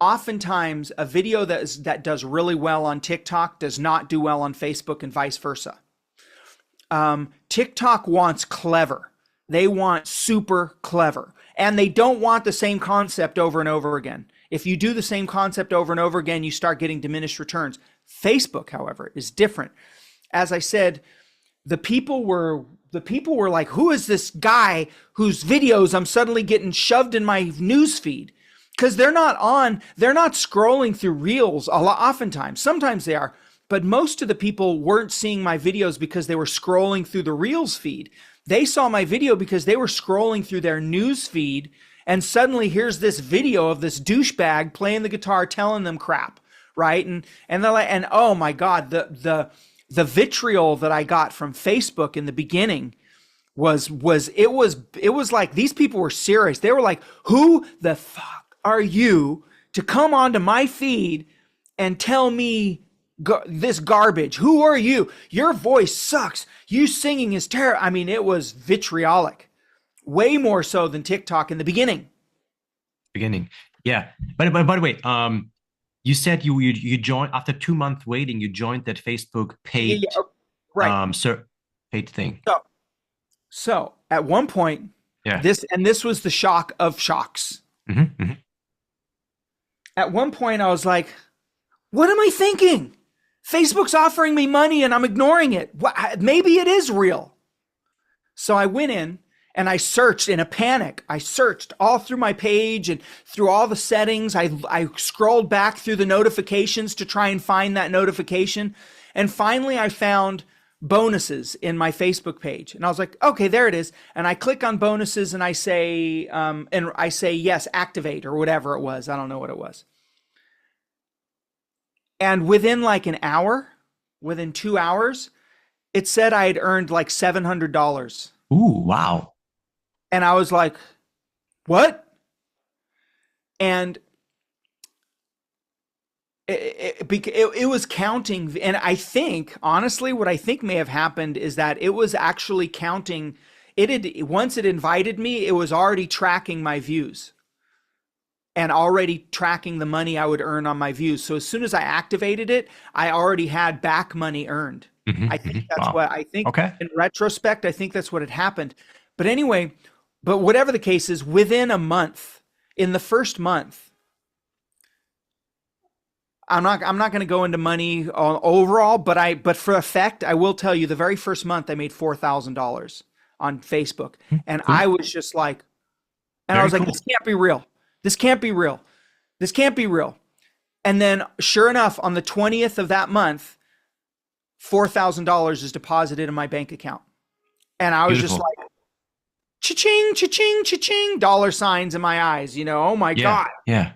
oftentimes a video that does really well on TikTok does not do well on Facebook and vice versa. TikTok wants clever. They want super clever. And they don't want the same concept over and over again. If you do the same concept over and over again, you start getting diminished returns. Facebook, however, is different. As I said, the people were like, who is this guy whose videos I'm suddenly getting shoved in my news feed? Because they're not scrolling through reels a lot oftentimes. Sometimes they are, but most of the people weren't seeing my videos because they were scrolling through the reels feed. They saw my video because they were scrolling through their news feed, and suddenly here's this video of this douchebag playing the guitar telling them crap, right? And they're like, and oh my God, the vitriol that I got from Facebook in the beginning was like these people were serious. They were like, "Who the fuck are you to come onto my feed and tell me this garbage? Who are you? Your voice sucks. You singing is terrible." I mean, it was vitriolic, way more so than TikTok in the beginning. Beginning. Yeah. But by the way, you said you joined after 2 months waiting, you joined that Facebook Yeah, paid yeah, right. sir paid thing. So So at one point, Yeah. this was the shock of shocks. Hmm. Hmm. At one point, I was like, what am I thinking? Facebook's offering me money and I'm ignoring it. Maybe it is real. So I went in and I searched in a panic. I searched all through my page and through all the settings. I scrolled back through the notifications to try and find that notification. And finally, I found bonuses in my Facebook page. And I was like, okay, there it is. And I click on bonuses and I say, yes, activate or whatever it was. I don't know what it was. And within like an hour, within 2 hours, it said I had earned like $700. Ooh, wow. And I was like, what? And it was counting. And I think, honestly, what I think may have happened is that it was actually counting. Once it invited me, it was already tracking my views and already tracking the money I would earn on my views. So as soon as I activated it, I already had back money earned. Hmm. I Hmm. think that's Wow. what I think Okay. in retrospect, I think that's what had happened. But anyway, but whatever the case is, within a month, in the first month, I'm not going to go into money overall, but for effect, I will tell you the very first month I made $4,000 on Facebook. Hmm. And I Cool. was just like, and I Very was like, cool. this can't be real. This can't be real. This can't be real. And then sure enough, on the 20th of that month, $4,000 is deposited in my bank account. And I was just Beautiful. like, cha-ching, cha-ching, cha-ching, dollar signs in my eyes, oh my Yeah. God, Yeah.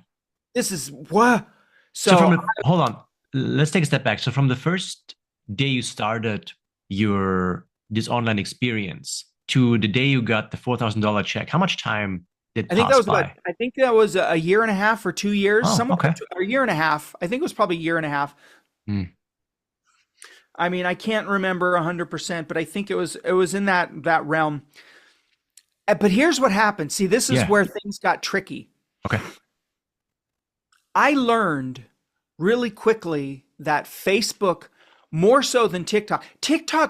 this is what? So So hold on, let's take a step back. So from the first day you started your this online experience to the day you got the $4,000 check, how much time did I think that pass was about, by? I think that was a year and a half or 2 years, Oh, somewhere, okay. or a year and a half. I think it was probably a year and a half. Mm. I mean, I can't remember 100%, but I think it was in that realm. But here's what happened. See, this is Yeah. where things got tricky. Okay. I learned really quickly that Facebook, more so than TikTok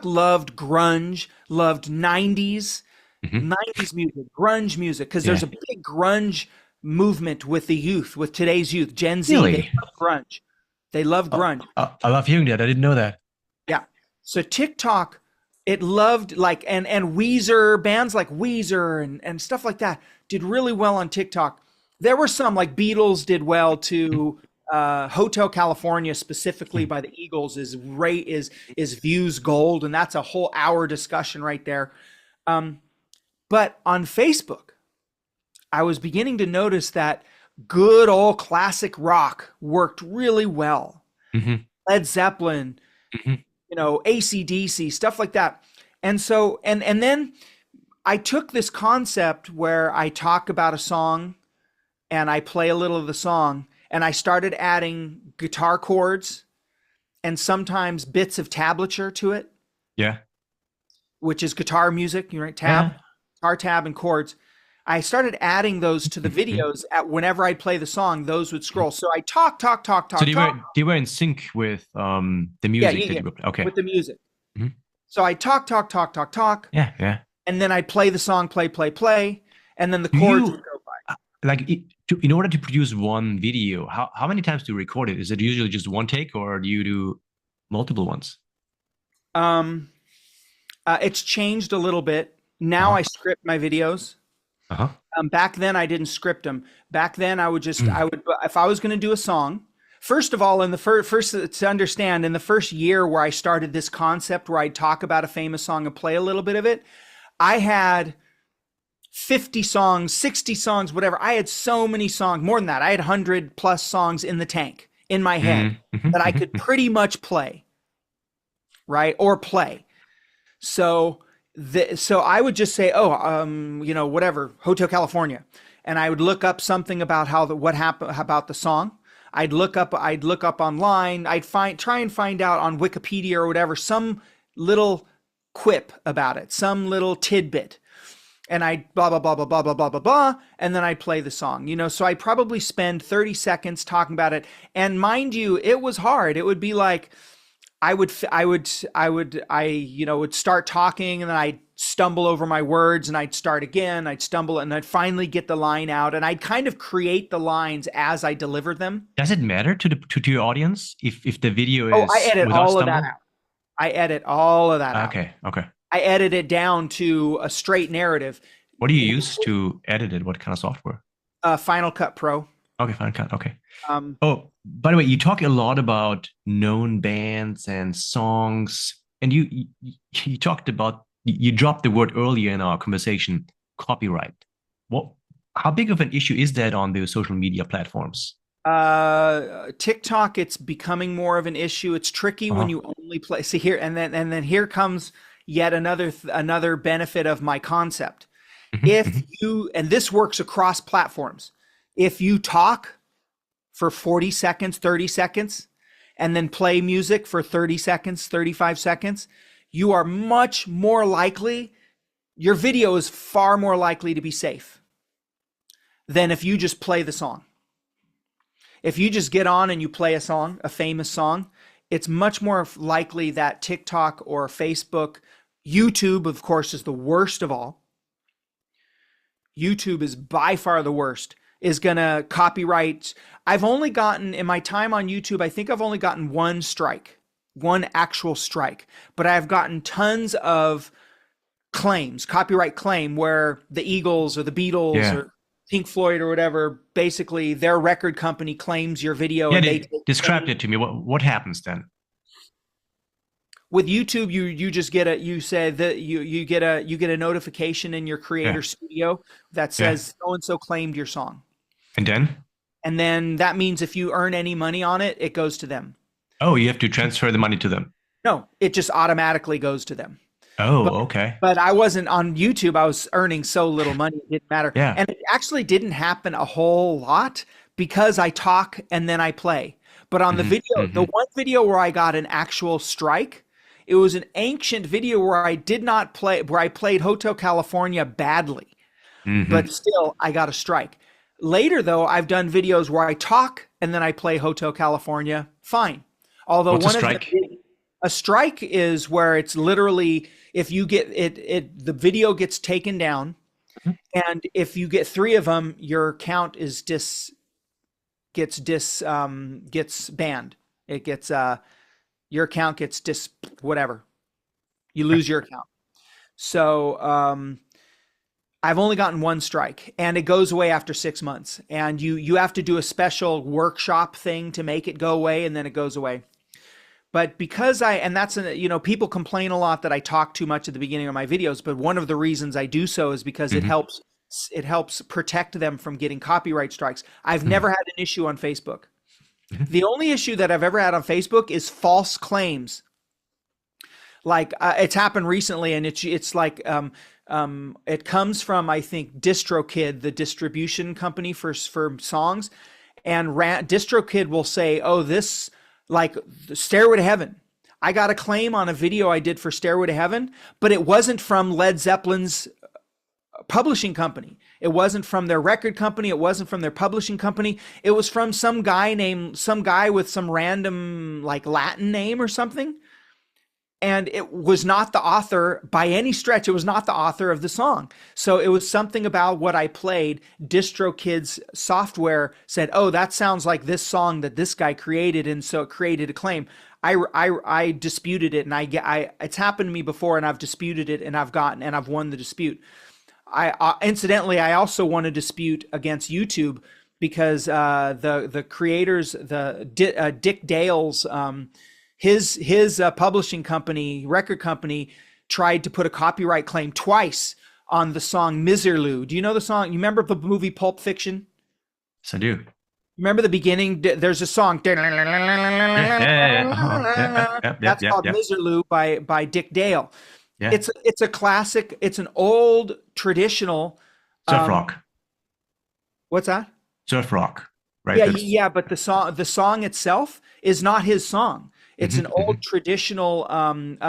loved grunge, loved 90s, Hmm. 90s music, grunge music, because there's Yeah. a big grunge movement with the youth, with today's youth, Gen Z. They Really? love grunge. They love grunge. I love hearing that. I didn't know that. Yeah. So TikTok, it loved like and Weezer, bands like Weezer and stuff like that did really well on TikTok. There were some like Beatles did well too. Hotel California specifically Mm. by the Eagles is views gold, and that's a whole hour discussion right there. Um, but on Facebook, I was beginning to notice that good old classic rock worked really well. Hmm. Led Zeppelin, Hmm. AC/DC, stuff like that. And so, and then I took this concept where I talk about a song and I play a little of the song, and I started adding guitar chords and sometimes bits of tablature to it, Yeah. which is guitar music, you write tab, Yeah. guitar tab and chords. I started adding those to the Mhm. videos at whenever I'd play the song, those would scroll. So I talk, talk, talk, So talk, talk. they were in sync with the Yeah, music yeah, that yeah, you were okay. with the music. Mhm. So I talk, talk, talk, talk, talk, Yeah, yeah. and then I'd play the song, play, play, play, and then the Do chords would you go by. in order to produce one video, how many times do you record it? Is it usually just one take or do you do multiple ones? Um, it's changed a little bit. Now Uh-huh. I script my videos. Uh-huh. Back then I didn't script them. Back then I Mm. would, if I was going to do a song, first of all, in the first to understand, in the first year where I started this concept where I'd talk about a famous song and play a little bit of it, I had 50 songs, 60 songs, whatever. I had so many songs, more than that. I had 100 plus songs in the tank in my head Mhm. Mhm. that I Mhm. could pretty much play, right? Or play. So so I would just say, oh, whatever, Hotel California, and I would look up something about what happened about the song. I'd look up online. Try and find out on Wikipedia or whatever some little quip about it, some little tidbit, and I blah blah blah blah blah blah blah blah blah, and then I'd play the song. So I probably spend 30 seconds talking about it. And mind you, it was hard. It would be like I would start talking and then I'd stumble over my words and I'd start again. I'd stumble and I'd finally get the line out, and I'd kind of create the lines as I delivered them. Does it matter to to your audience if the video Oh, I is edit without all of that stumble? out. I edit all of that out. Okay, okay. I edit it down to a straight narrative. What do you use to edit it? What kind of software? Final Cut Pro. Okay, fine, cut. Okay. Um, Oh, by the way, you talk a lot about known bands and songs, and you talked about you dropped the word earlier in our conversation, copyright. What? How big of an issue is that on the social media platforms? TikTok, it's becoming more of an issue. It's tricky when Uh-huh. you only play. See here, and then here comes yet another benefit of my concept. Mhm, If mhm. you, and this works across platforms, if you talk for 40 seconds, 30 seconds, and then play music for 30 seconds, 35 seconds, you are much more likely, your video is far more likely to be safe than if you just play the song. If you just get on and you play a song, a famous song, it's much more likely that TikTok or Facebook, YouTube, of course, is the worst of all. YouTube is by far the worst, is going to copyright. I've only gotten, in my time on YouTube, I think I've only gotten one strike, one actual strike, but I've gotten tons of claims, copyright claim, where the Eagles or the Beatles Yeah. or Pink Floyd or whatever, basically their record company claims your video Yeah, and they take describe 20. it to me. What happens then? With YouTube, you just get a, you say that you get a notification in your Yeah, creator studio that yeah. says so and so claimed your song. And then? And then that means if you earn any money on it, it goes to them. Oh, you have to transfer the money to them. No, it just automatically goes to them. But Oh, okay. but I wasn't on YouTube. I was earning so little money, it didn't matter. Yeah. And it actually didn't happen a whole lot because I talk and then I play. But on the Hmm, video, the hmm. one video where I got an actual strike, it was an ancient video where I did not play, where I played Hotel California badly, but Hmm. still I got a strike. Later, though, I've done videos where I talk and then I play Hotel California fine. Although What's a one of strike? a strike is where it's literally, if you get the video gets taken down, Mhm. and if you get three of them, your count is gets banned. It gets your account gets whatever. You Okay. lose your account. So I've only gotten one strike, and it goes away after 6 months. And you have to do a special workshop thing to make it go away, and then it goes away. But because and that's, people complain a lot that I talk too much at the beginning of my videos, but one of the reasons I do so is because Hmm, it helps protect them from getting copyright strikes. I've hmm, never had an issue on Facebook. hmm. The only issue that I've ever had on Facebook is false claims. Like it's happened recently, and it's like it comes from, I think, DistroKid, the distribution company for songs, and DistroKid will say, "Oh, this, like Stairway to Heaven. I got a claim on a video I did for Stairway to Heaven, but it wasn't from Led Zeppelin's publishing company. It wasn't from their record company. It wasn't from their publishing company. It was from some guy with some random like Latin name or something." And it was not the author by any stretch. It was not the author of the song. So it was something about what I played. DistroKid's software said, "Oh, that sounds like this song that this guy created," and so it created a claim. I disputed it, and it's happened to me before, and I've disputed it, and I've won the dispute. Incidentally, I also won a dispute against YouTube because the creators, Dick Dale's, his publishing company, record company, tried to put a copyright claim twice on the song Miserlou. Do you know the song? You remember the movie Pulp Fiction? Yes, I do. Remember the beginning? There's a song. Yeah, yeah, yeah. Uh-huh. Yeah, yeah, yeah, That's yeah, called yeah. Miserlou by Dick Dale. Yeah. It's a classic. It's an old traditional. Surf Um, rock. what's that? Surf rock. Right. Yeah, That's. yeah, but the song itself is not his song. It's Hmm, an hmm, old traditional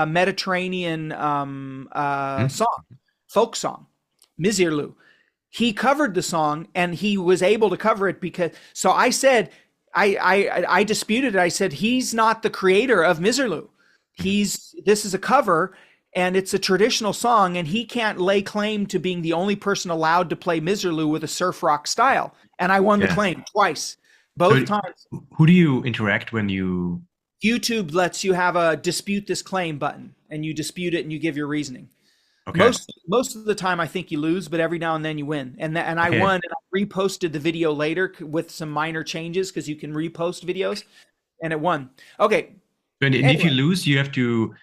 Mediterranean hmm. song, folk song, Mizirlu. He covered the song, and he was able to cover it because. So I said, I disputed it. I said he's not the creator of Mizirlu. Hmm. This is a cover, and it's a traditional song, and he can't lay claim to being the only person allowed to play Miserlou with a surf rock style. And I won the Yeah. claim twice, So both times. who do you interact when you? YouTube lets you have a dispute this claim button, and you dispute it and you give your reasoning. Okay. Most of the time, I think you lose, but every now and then you win. And I Okay. won, and I reposted the video later with some minor changes because you can repost videos, and it won. Okay. And if you Anyway, lose, you have to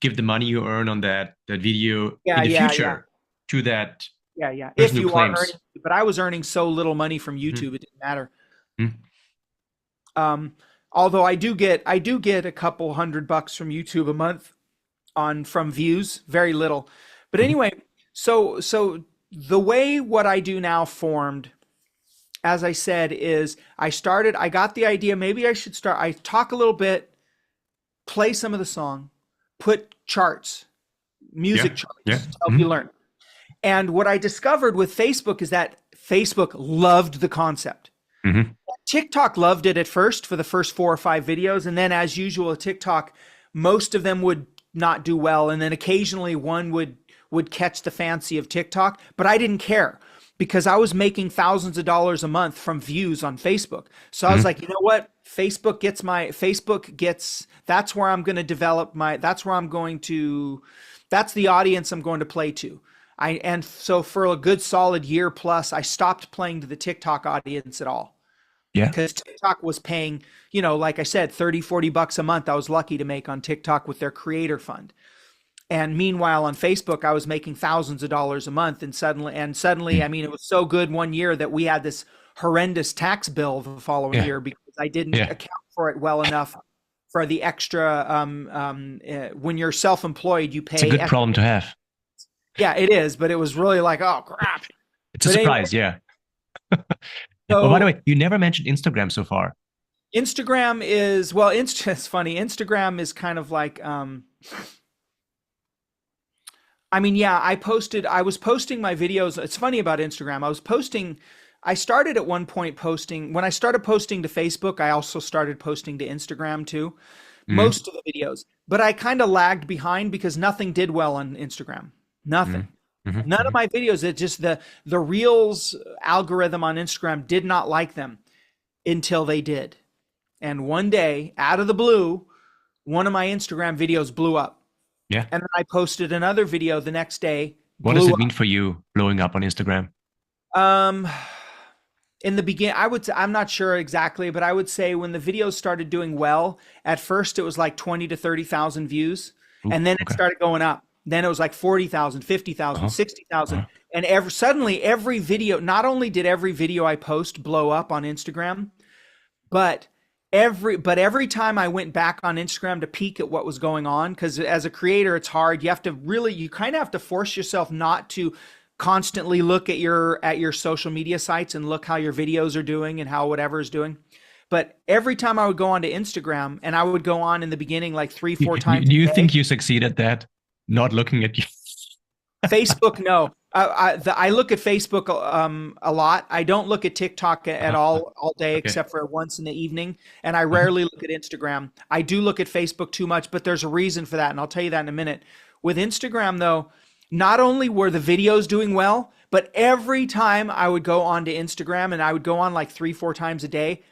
give the money you earn on that video in yeah, the yeah, yeah, future to that yeah, yeah. person If who you are claims. earning, but I was earning so little money from Mhm. YouTube, it didn't matter. Mhm. Um, Although I do get a couple $100 from YouTube a month on from views, very little. But Mhm. anyway, so the way what I do now formed, as I said, is I got the idea, maybe I talk a little bit, play some of the song, put charts, Yeah. music Yeah. charts to help you Mhm. learn. And what I discovered with Facebook is that Facebook loved the concept. Mhm. TikTok loved it at first for the first 4 or 5 videos, and then as usual, TikTok, most of them would not do well, and then occasionally one would catch the fancy of TikTok. But I didn't care because I was making thousands of dollars a month from views on Facebook. So I was Mhm. like, you know what? Facebook gets that's where I'm going to develop my that's the audience I'm going to play to. And so for a good solid year plus, I stopped playing to the TikTok audience at all Yeah. because TikTok was paying, like I said, 30, $40 a month. I was lucky to make on TikTok with their creator fund. And meanwhile, on Facebook, I was making thousands of dollars a month. And suddenly, I Mhm. mean, it was so good one year that we had this horrendous tax bill the following Yeah. year because I didn't Yeah. account for it well enough for the extra. When you're self-employed, you It's a pay good extra. problem to have. Yeah, it is, but it was really like, oh crap. It's a But anyway, surprise. Yeah. Oh, by the so way, you never mentioned Instagram so far. Instagram is well, it's funny. Instagram is kind of like I mean, yeah, I was posting my videos. It's funny about Instagram. I started at one point posting, when I started posting to Facebook, I also started posting to Instagram too, Mhm. most of the videos. But I kind of lagged behind because nothing did well on Instagram. Mhm. Nothing. Mhm. None of Mhm. my videos, it just the Reels algorithm on Instagram did not like them until they did. And one day, out of the blue, one of my Instagram videos blew up. Yeah. And then I posted another video the next day, What does blew it mean for you blowing up on Instagram? up. In the beginning, I'm not sure exactly, but I would say when the videos started doing well, at first it was like 20 to 30,000 views, Ooh, and then it okay. started going up. Then it was like 40,000, 50,000, Uh-huh. 60,000. Uh-huh. And suddenly every video, not only did every video I post blow up on Instagram, but every time I went back on Instagram to peek at what was going on, because as a creator, it's hard. You kind of have to force yourself not to constantly look at your social media sites and look how your videos are doing and how whatever is doing. But every time I would go onto Instagram, and I would go on in the beginning like three, four times Do you a day. think you succeed at that? Not looking at you. Facebook, no. I look at Facebook a lot. I don't look at TikTok at Uh-huh. all day Okay. except for once in the evening, and I Uh-huh. rarely look at Instagram. I do look at Facebook too much, but there's a reason for that, and I'll tell you that in a minute. With Instagram, though, not only were the videos doing well, but every time I would go onto Instagram, and I would go on like 3, 4 times a day,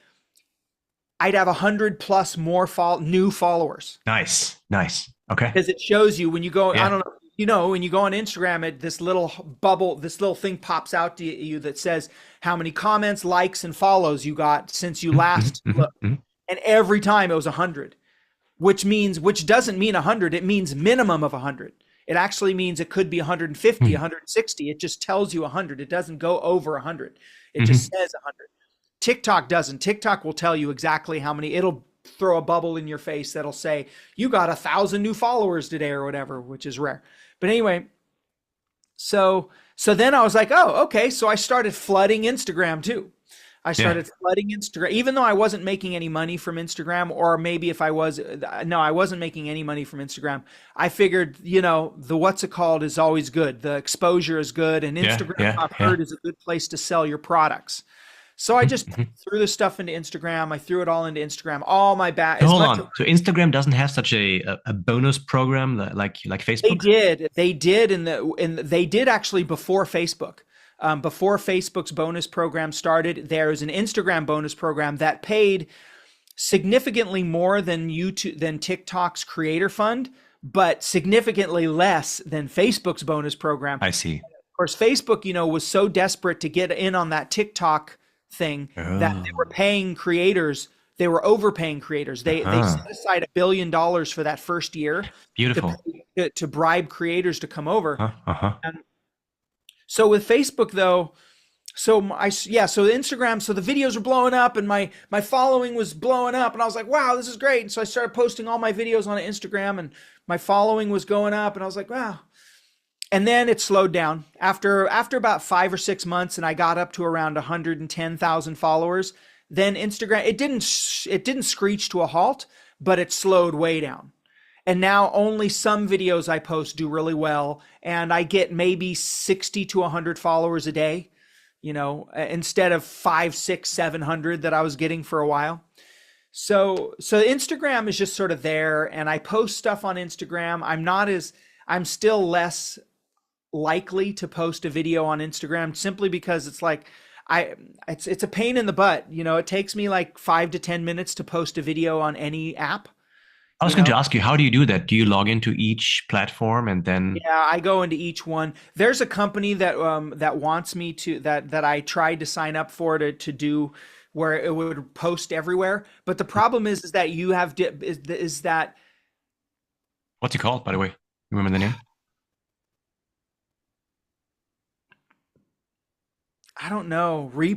I'd have 100 plus more new followers. Nice. Nice. Okay. Because it shows you when you go, I Yeah. don't know, when you go on Instagram, this little bubble, this little thing pops out to you that says how many comments, likes, and follows you got since you Mhm. Mhm. last Mhm. looked. Mhm. And every time it was 100, which doesn't mean 100. It means minimum of 100. It actually means it could be 150, Mhm. 160. It just tells you 100. It doesn't go over 100. It just Mhm. says 100. TikTok doesn't. TikTok will tell you exactly how many. It'll throw a bubble in your face that'll say you got 1,000 new followers today or whatever, which is rare. But anyway, so then I was like, oh, okay. So I started flooding Instagram too. I Yeah. started flooding Instagram, even though I wasn't making any money from Instagram, or maybe if I was, no, I wasn't making any money from Instagram. I figured, the what's it called is always good. The exposure is good, and Yeah. Instagram, Yeah. I've Yeah. heard, is a good place to sell your products. So I Mhm, just mhm. threw this stuff into Instagram. I threw it all into Instagram. All my back, So as hold much as on. So Instagram doesn't have such a bonus program like they Facebook? did, they did actually before Facebook. Before Facebook's bonus program started, there was an Instagram bonus program that paid significantly more than YouTube than TikTok's creator fund, but significantly less than Facebook's bonus program. I see. Of course, Facebook, was so desperate to get in on that TikTok thing that they were Oh. paying creators. They were overpaying creators. They Uh-huh. set aside $1 billion for that first year to Beautiful. pay, to bribe creators to come over. Uh-huh. Uh-huh. And so with Facebook though, so Instagram, so the videos were blowing up and my following was blowing up and I was like, wow, this is great. And so I started posting all my videos on Instagram and my following was going up and I was like, wow. And then it slowed down after about 5 or 6 months, and I got up to around 110,000 followers. Then Instagram, it didn't screech to a halt, but it slowed way down. And now only some videos I post do really well, and I get maybe 60 to 100 followers a day, instead of 5, 6, 700 that I was getting for a while. So Instagram is just sort of there, and I post stuff on Instagram. I'm still less likely to post a video on Instagram simply because it's like I it's a pain in the butt. It takes me like 5 to 10 minutes to post a video on any app, I was you going to know. ask you, how do you do that? Do you log into each platform and then Yeah, I go into each one. There's a company that wants me to that I tried to sign up for to do where it would post everywhere. But the problem is that you have is that what's it called, by the way? You remember the name? I don't know, Okay.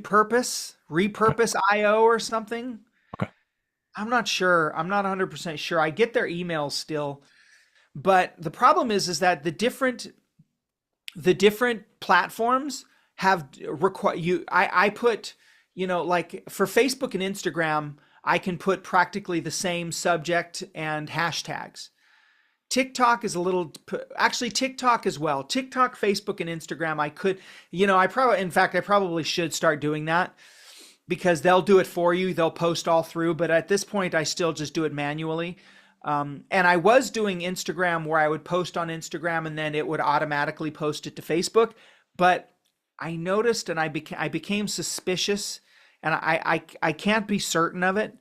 repurpose IO or something. Okay. I'm not sure. I'm not 100% sure. I get their emails still, but the problem is that the different platforms have require you I put, like for Facebook and Instagram, I can put practically the same subject and hashtags. TikTok is a little, actually TikTok as well. TikTok, Facebook, and Instagram, I could, in fact, I probably should start doing that because they'll do it for you. They'll post all through, but at this point, I still just do it manually. And I was doing Instagram where I would post on Instagram and then it would automatically post it to Facebook. But I noticed and I became suspicious, and I can't be certain of it,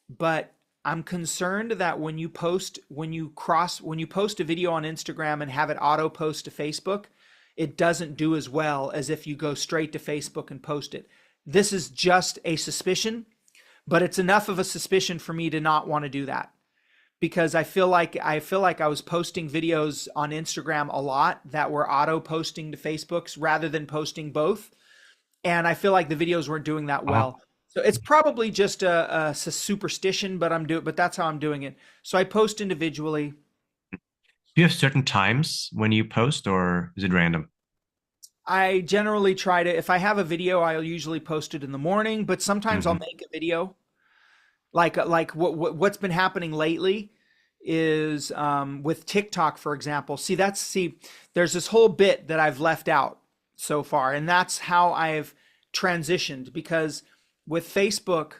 but I'm concerned that when you post a video on Instagram and have it auto post to Facebook, it doesn't do as well as if you go straight to Facebook and post it. This is just a suspicion, but it's enough of a suspicion for me to not want to do that because I feel like I was posting videos on Instagram a lot that were auto posting to Facebook's rather than posting both, and I feel like the videos weren't doing that Uh-huh. well. So it's probably just a superstition, but that's how I'm doing it. So I post individually. Do you have certain times when you post, or is it random? I generally try to, if I have a video, I'll usually post it in the morning, but sometimes I'll Hmm. make a video. Like what's been happening lately is with TikTok, for example. There's this whole bit that I've left out so far, and that's how I've transitioned because with Facebook,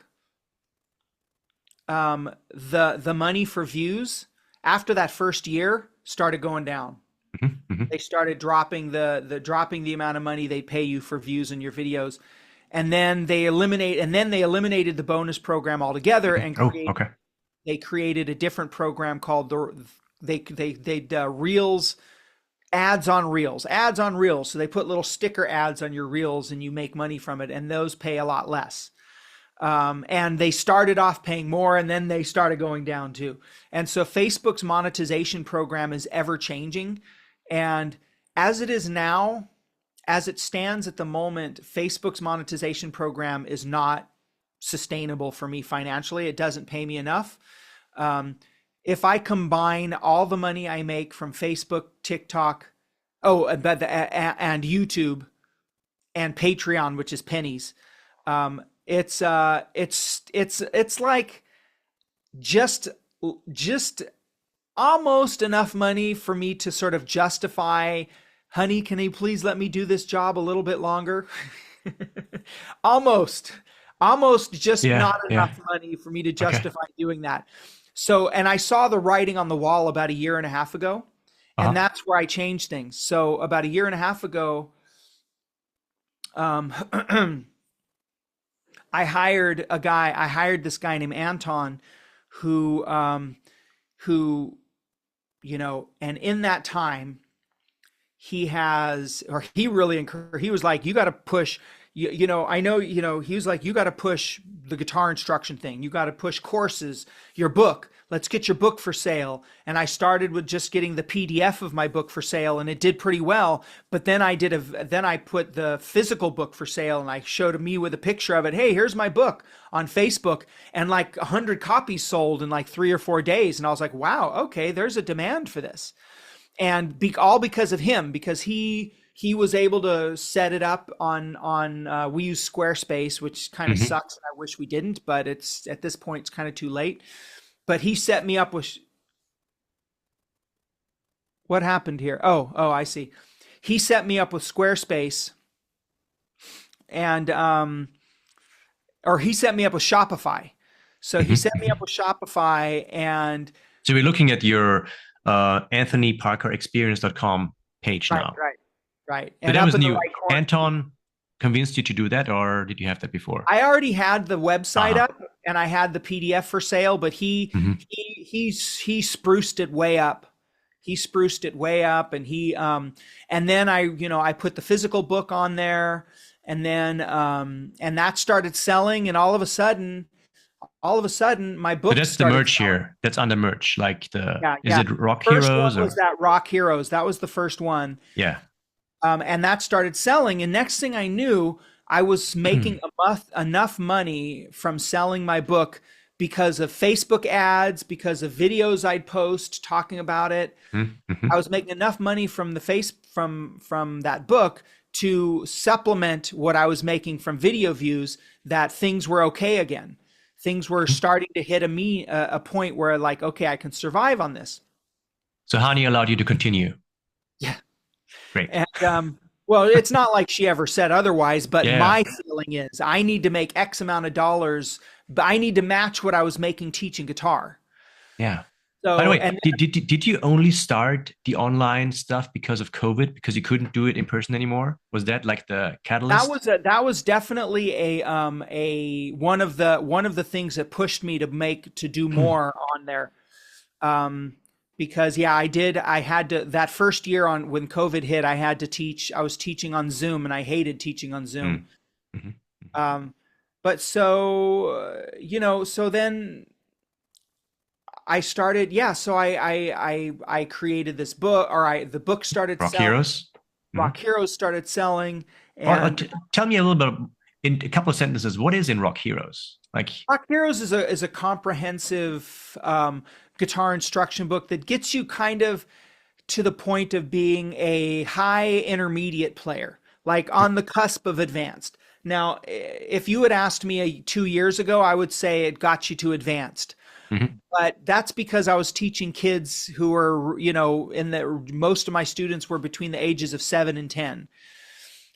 the money for views after that first year started going down. Hmm. Hmm. They started dropping the amount of money they pay you for views in your videos, and then they eliminated the bonus program altogether and Oh, okay. created a different program called they Reels, ads on reels. So they put little sticker ads on your reels and you make money from it, and those pay a lot less. And they started off paying more and then they started going down too. And so Facebook's monetization program is ever changing. And as it is now, as it stands at the moment, Facebook's monetization program is not sustainable for me financially. It doesn't pay me enough. Um, if I combine all the money I make from Facebook, TikTok, and YouTube and Patreon, which is pennies, it's like just just almost enough money for me to sort of justify, honey, can you please let me do this job a little bit longer? Almost, almost just Yeah, not yeah. enough money for me to Okay. justify doing that. So, and I saw the writing on the wall about a year and a half ago, and Uh-huh. that's where I changed things. So, about a year and a half ago, um, I hired this guy named Anton who, who, and in that time, he really encouraged, he was like, you got to push, I know, he was like, you got to push the guitar instruction thing. You got to push courses, your book. Let's get your book for sale. And I started with just getting the PDF of my book for sale, and it did pretty well. But then then I put the physical book for sale, and I showed me with a picture of it. Hey, here's my book on Facebook, and like 100 copies sold in like 3 or 4 days. And I was like, wow, okay, there's a demand for this, and all because of him, because he was able to set it up on we use Squarespace, which kind of Hmm. sucks, and I wish we didn't, but it's at this point it's kind of too late. But he set me up with what happened here. Oh, I see. He set me up with Squarespace, and or he set me up with Shopify. So he Hmm. set me up Hmm. with Shopify, and So we're looking at your anthonyparkerexperience.com page right, now. right, right, So and that up was in the new. right corner. Anton convinced you to do that, or did you have that before? I already had the website Uh-huh. up and I had the PDF for sale, but Hmm. he spruced it way up. He spruced it way up, and and then I put the physical book on there, and then and that started selling, and all of a sudden my So books that's the started merch selling. here. That's under merch. Like Yeah, is yeah. it Rock First one Heroes was or that Rock Heroes. That was the first one. yeah. And that started selling. And next thing I knew, I was making enough money from selling my book because of Facebook ads, because of videos I'd post talking about it. I Mm-hmm. was making enough money from the face from that book to supplement what I was making from video views, that things were okay again. Things were starting to hit a point where, like, okay, I can survive on this. So Hani allowed you to continue. Yeah. Great. And well, it's not like she ever said otherwise, but Yeah. my feeling is I need to make X amount of dollars, but I need to match what I was making teaching guitar. Yeah. By the So, way, and did you only start the online stuff because of COVID because you couldn't do it in person anymore? Was that like the catalyst? that was definitely a one of the things that pushed me to do more on there. Um, because yeah, I had to, that first year on when COVID hit, I was teaching on Zoom, and I hated teaching on Zoom. Mm. Mhm. Um, but so, so then I started, yeah. So I created this book, the book started Rock selling, Heroes. Mhm. Rock Heroes started selling, Or and tell me a little bit in a couple of sentences. What is in Rock Heroes? Like, Rock Heroes is a comprehensive guitar instruction book that gets you kind of to the point of being a high intermediate player, like on the cusp of advanced. Now, if you had asked me 2 years ago, I would say it got you to advanced. mhm. But that's because I was teaching kids who were, most of my students were between the ages of 7 and 10.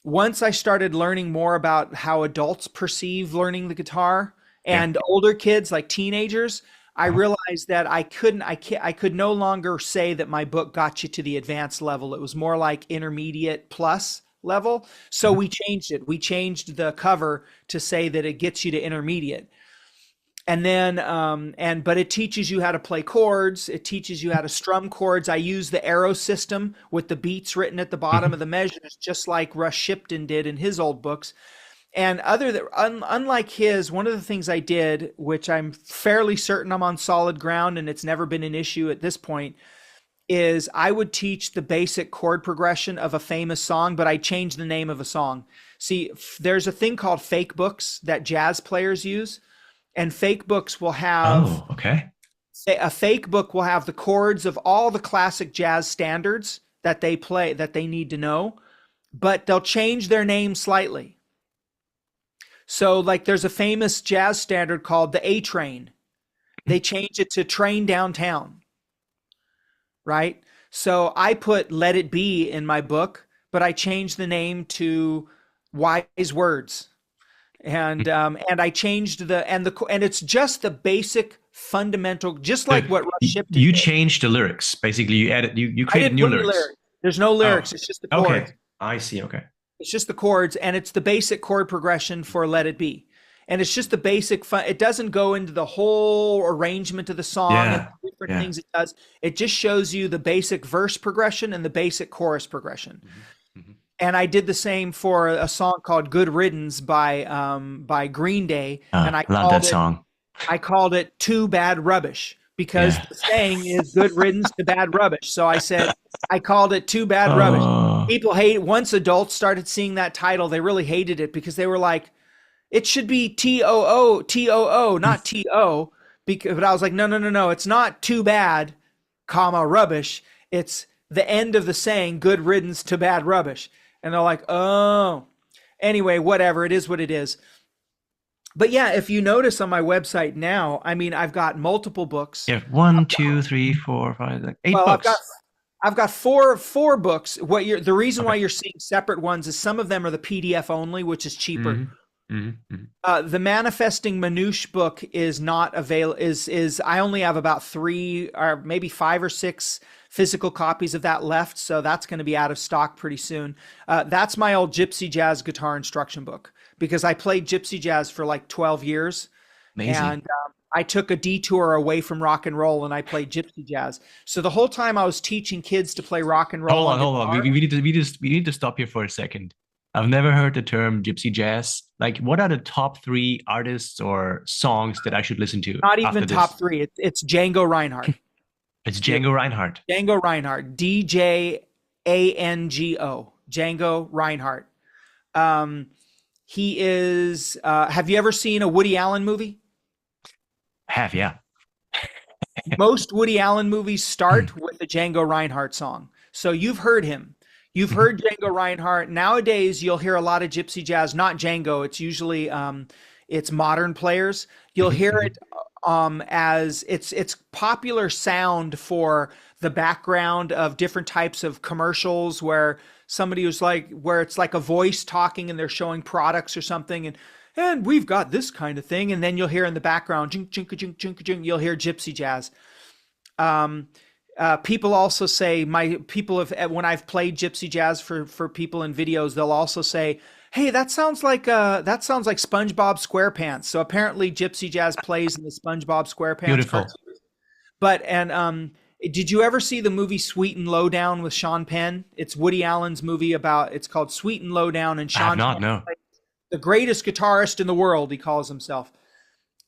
Once I started learning more about how adults perceive learning the guitar, Yeah. and older kids like teenagers, I Uh-huh. realized that I could no longer say that my book got you to the advanced level. It was more like intermediate plus level. So Mhm. we changed it. We changed the cover to say that it gets you to intermediate. And then but it teaches you how to play chords, it teaches you how to strum chords. I use the arrow system with the beats written at the bottom of Mhm. the measures, just like Russ Shipton did in his old books. And unlike his, one of the things I did, which I'm fairly certain I'm on solid ground and it's never been an issue at this point, is I would teach the basic chord progression of a famous song, but I changed the name of a song. See, there's a thing called fake books that jazz players use, and fake books will have Oh, okay. a fake book will have the chords of all the classic jazz standards that they play, that they need to know, but they'll change their name slightly. So, like, there's a famous jazz standard called the A Train. They change it to Train Downtown, right? So I put Let It Be in my book, but I changed the name to wise words. And I changed and it's just the basic fundamental, just So like what Russ Shipton you did. changed the lyrics. Basically, you I created didn't new put any lyrics. lyrics. There's no Oh, lyrics. It's just the chords. okay. I see. Okay. It's just the chords, and it's the basic chord progression for Let It Be. And it's just the basic fun. It doesn't go into the whole arrangement of the song and Yeah. the different Yeah. things it does. It just shows you the basic verse progression and the basic chorus progression. Hmm. Hmm. And I did the same for a song called "Good Riddance" by Green Day, and Love that song. I called it "Too Bad Rubbish" because Yeah. the saying is "Good riddance to bad rubbish." So I said I called it "Too Bad Rubbish." Oh, People hate it. Once adults started seeing that title, they really hated it because they were like, "It should be TOO, not TO." Because, but I was like, "No, no, no, no. It's not too bad, comma rubbish. It's the end of the saying, good riddance to bad rubbish." And they're like, "Oh." Anyway, whatever. It is what it is. But yeah, if you notice on my website now, I mean, I've got multiple books. yeah. One, two, three, four, five, like eight Well, books. I've got four books. The reason Okay. why you're seeing separate ones is some of them are the PDF only, which is cheaper. Hmm. Hmm. Hmm. The Manifesting Manouche book is not avail is I only have about three or maybe five or six physical copies of that left, so that's going to be out of stock pretty soon. That's my old gypsy jazz guitar instruction book because I played gypsy jazz for like 12 years, Amazing. and I took a detour away from rock and roll and I played gypsy jazz. So the whole time I was teaching kids to play rock and roll Hold on, on hold on. guitar, We need to stop here for a second. I've never heard the term gypsy jazz. Like, what are the top three artists or songs that I should listen to not after even this? top three. It's Django Reinhardt. It's Yeah, Django Reinhardt. Django Reinhardt, DJANGO, Django Reinhardt. Um, he is. Have you ever seen a Woody Allen movie? Have, yeah. Most Woody Allen movies start with a Django Reinhardt song. So you've heard him. You've heard Django Reinhardt. Nowadays, you'll hear a lot of gypsy jazz, not Django. It's usually it's modern players. You'll hear it as it's popular sound for the background of different types of commercials where somebody was like where it's like a voice talking and they're showing products or something and we've got this kind of thing and then you'll hear in the background jink jink jink jink jink you'll hear gypsy jazz. Um, People also say my people have when I've played gypsy jazz for people in videos, they'll also say, "Hey, that sounds like SpongeBob SquarePants." So apparently, gypsy jazz plays in the SpongeBob SquarePants Beautiful. cartoon. But did you ever see the movie Sweet and Lowdown with Sean Penn? It's Woody Allen's movie about. It's called Sweet and Lowdown, and I have Sean not, Penn, no. the greatest guitarist in the world, he calls himself.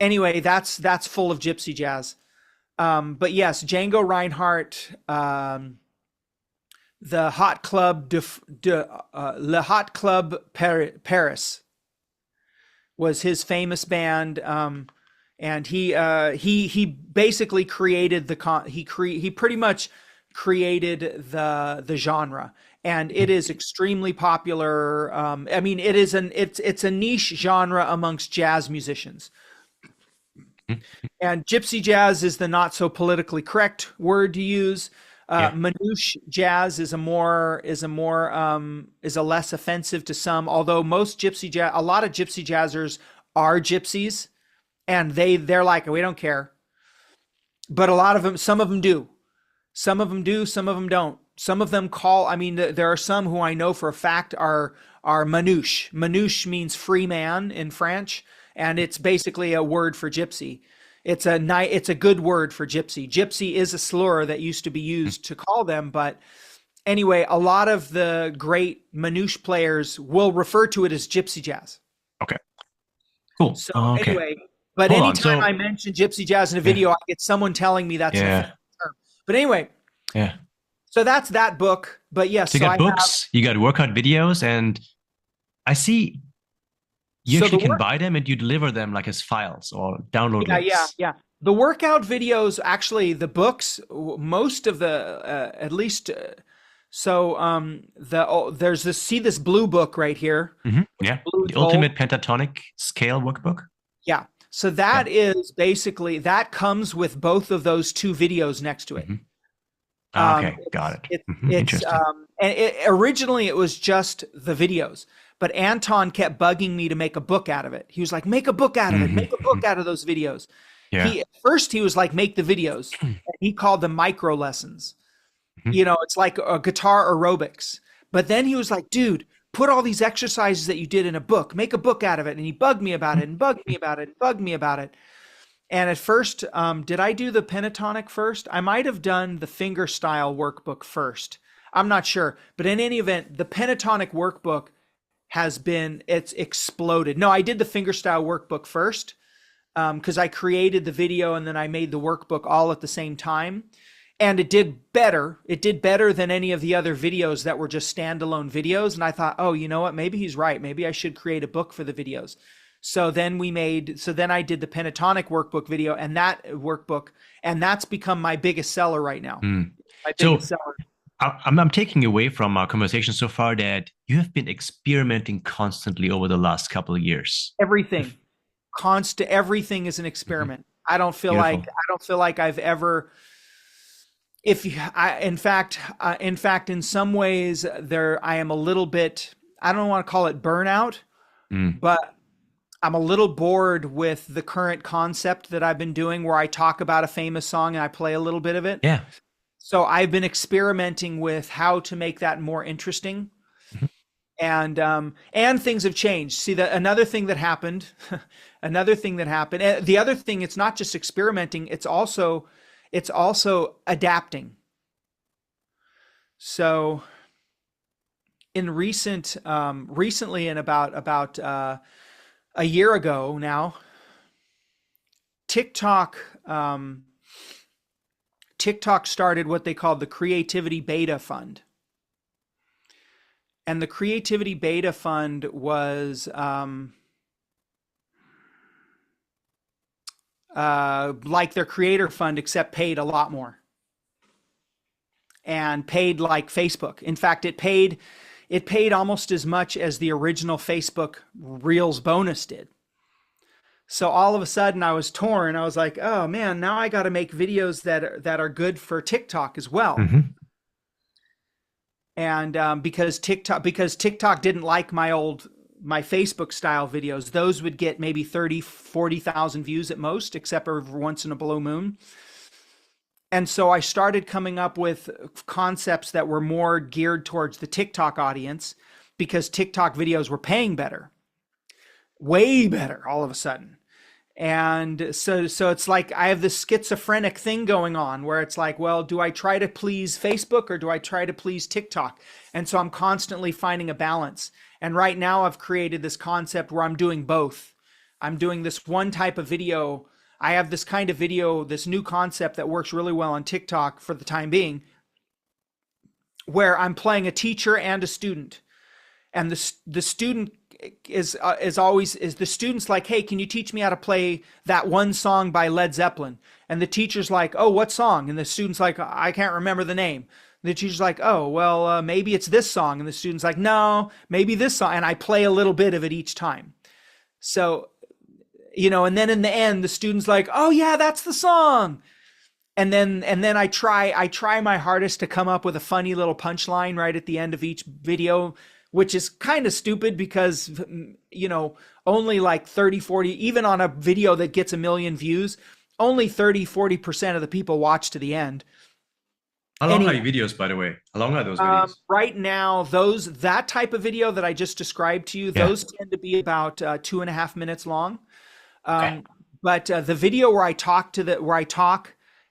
Anyway, that's full of gypsy jazz. But yes, Django Reinhardt, the Hot Club Le Hot Club Paris was his famous band, and he basically created he pretty much created the genre, and it is extremely popular. I mean, it's a niche genre amongst jazz musicians. And gypsy jazz is the not so politically correct word to use. Yeah. Manouche jazz is a less offensive to some. Although a lot of gypsy jazzers are gypsies, and they're like, we don't care. But a lot of them, some of them do, some of them do, some of them don't. Some of them call. I mean, there are some who I know for a fact are manouche. Manouche means free man in French, and it's basically a word for gypsy. It's a good word for gypsy. Gypsy is a slur that used to be used to call them, but anyway, a lot of the great manouche players will refer to it as gypsy jazz. Okay. Cool. So Okay. anyway, but Hold on. anytime So, I mention gypsy jazz in a yeah. video, I get someone telling me that's an Yeah. offensive term. But anyway, Yeah. so that's that book. But yes, So you so I got have books, you got workout videos, and I see you so the actually can work. buy them and you deliver them like as files or download Yeah, yeah, links. yeah. The workout videos, actually, the books, most of the, at least, there's this, see this blue book right here, Yeah. blue The with gold. Ultimate Pentatonic Scale Workbook. Yeah. So Yeah. that is basically, that comes with both of those two videos next to it. Hmm. Um, Okay. Got it. it's Interesting. and originally it was just the videos, But Anton kept bugging me to make a book out of it. He was like, make a book out of it, Hmm. make a book out of those videos. Yeah. He at first he was like, make the videos. And he called them micro lessons. Mhm. You know, it's like a guitar aerobics. But then he was like, dude, put all these exercises that you did in a book, make a book out of it. And he bugged me about it and bugged me about it and bugged me about it. And at first, did I do the pentatonic first? I might have done the finger style workbook first. I'm not sure. But in any event, the pentatonic workbook it's exploded. No, I did the finger style workbook first because I created the video and then I made the workbook all at the same time. And it did better. It did better than any of the other videos that were just standalone videos. And I thought, oh, you know what? Maybe he's right. Maybe I should create a book for the videos. So then I did the pentatonic workbook video and that workbook, and that's become my biggest seller right now. Mm. My biggest So seller. I'm taking away from our conversation so far that you have been experimenting constantly over the last couple of years. Everything, constant, everything is an Mhm. experiment. Beautiful. I don't feel like I've ever, if you, I, in fact, in some ways I am a little bit, I don't want to call it burnout, Mm. but I'm a little bored with the current concept that I've been doing where I talk about a famous song and I play a little bit of it. Yeah. So I've been experimenting with how to make that more interesting. Mhm. And things have changed. See, that another thing that happened, another thing that happened. The other thing, it's not just experimenting; it's also adapting. So recently, in about a year ago now, TikTok um, TikTok started what they called the Creativity Beta Fund. And the Creativity Beta Fund was like their Creator Fund, except paid a lot more and paid like Facebook. In fact, it paid almost as much as the original Facebook Reels bonus did. So all of a sudden I was torn. I was like, "Oh man, now I got to make videos that are good for TikTok as well." Hmm. And because TikTok didn't like my Facebook style videos, those would get maybe 30, 40,000 views at most, except every once in a blue moon. And so I started coming up with concepts that were more geared towards the TikTok audience because TikTok videos were paying better, way better all of a sudden. And so it's like I have this schizophrenic thing going on where it's like, well, do I try to please Facebook or do I try to please TikTok? And so I'm constantly finding a balance. And right now I've created this concept where I'm doing both. I'm doing this one type of video. I have this kind of video, this new concept that works really well on TikTok for the time being, where I'm playing a teacher and a student. And the student is always is the student's like, hey, can you teach me how to play that one song by Led Zeppelin? And the teacher's like, oh, what song? And the student's like, I can't remember the name. And the teacher's like, oh, well, maybe it's this song. And the student's like, no, maybe this song. And I play a little bit of it each time. So, and then in the end, the student's like, oh yeah, that's the song. And then I try my hardest to come up with a funny little punchline right at the end of each video, which is kind of stupid because only like 30, 40, even on a video that gets 1 million views, only 30, 40% of the people watch to the end. How long are Anyway, your videos, by the way? How long are those videos? right now, that type of video that I just described to you, Yeah. those tend to be about 2.5 minutes long. Okay. Um, but the video where I talk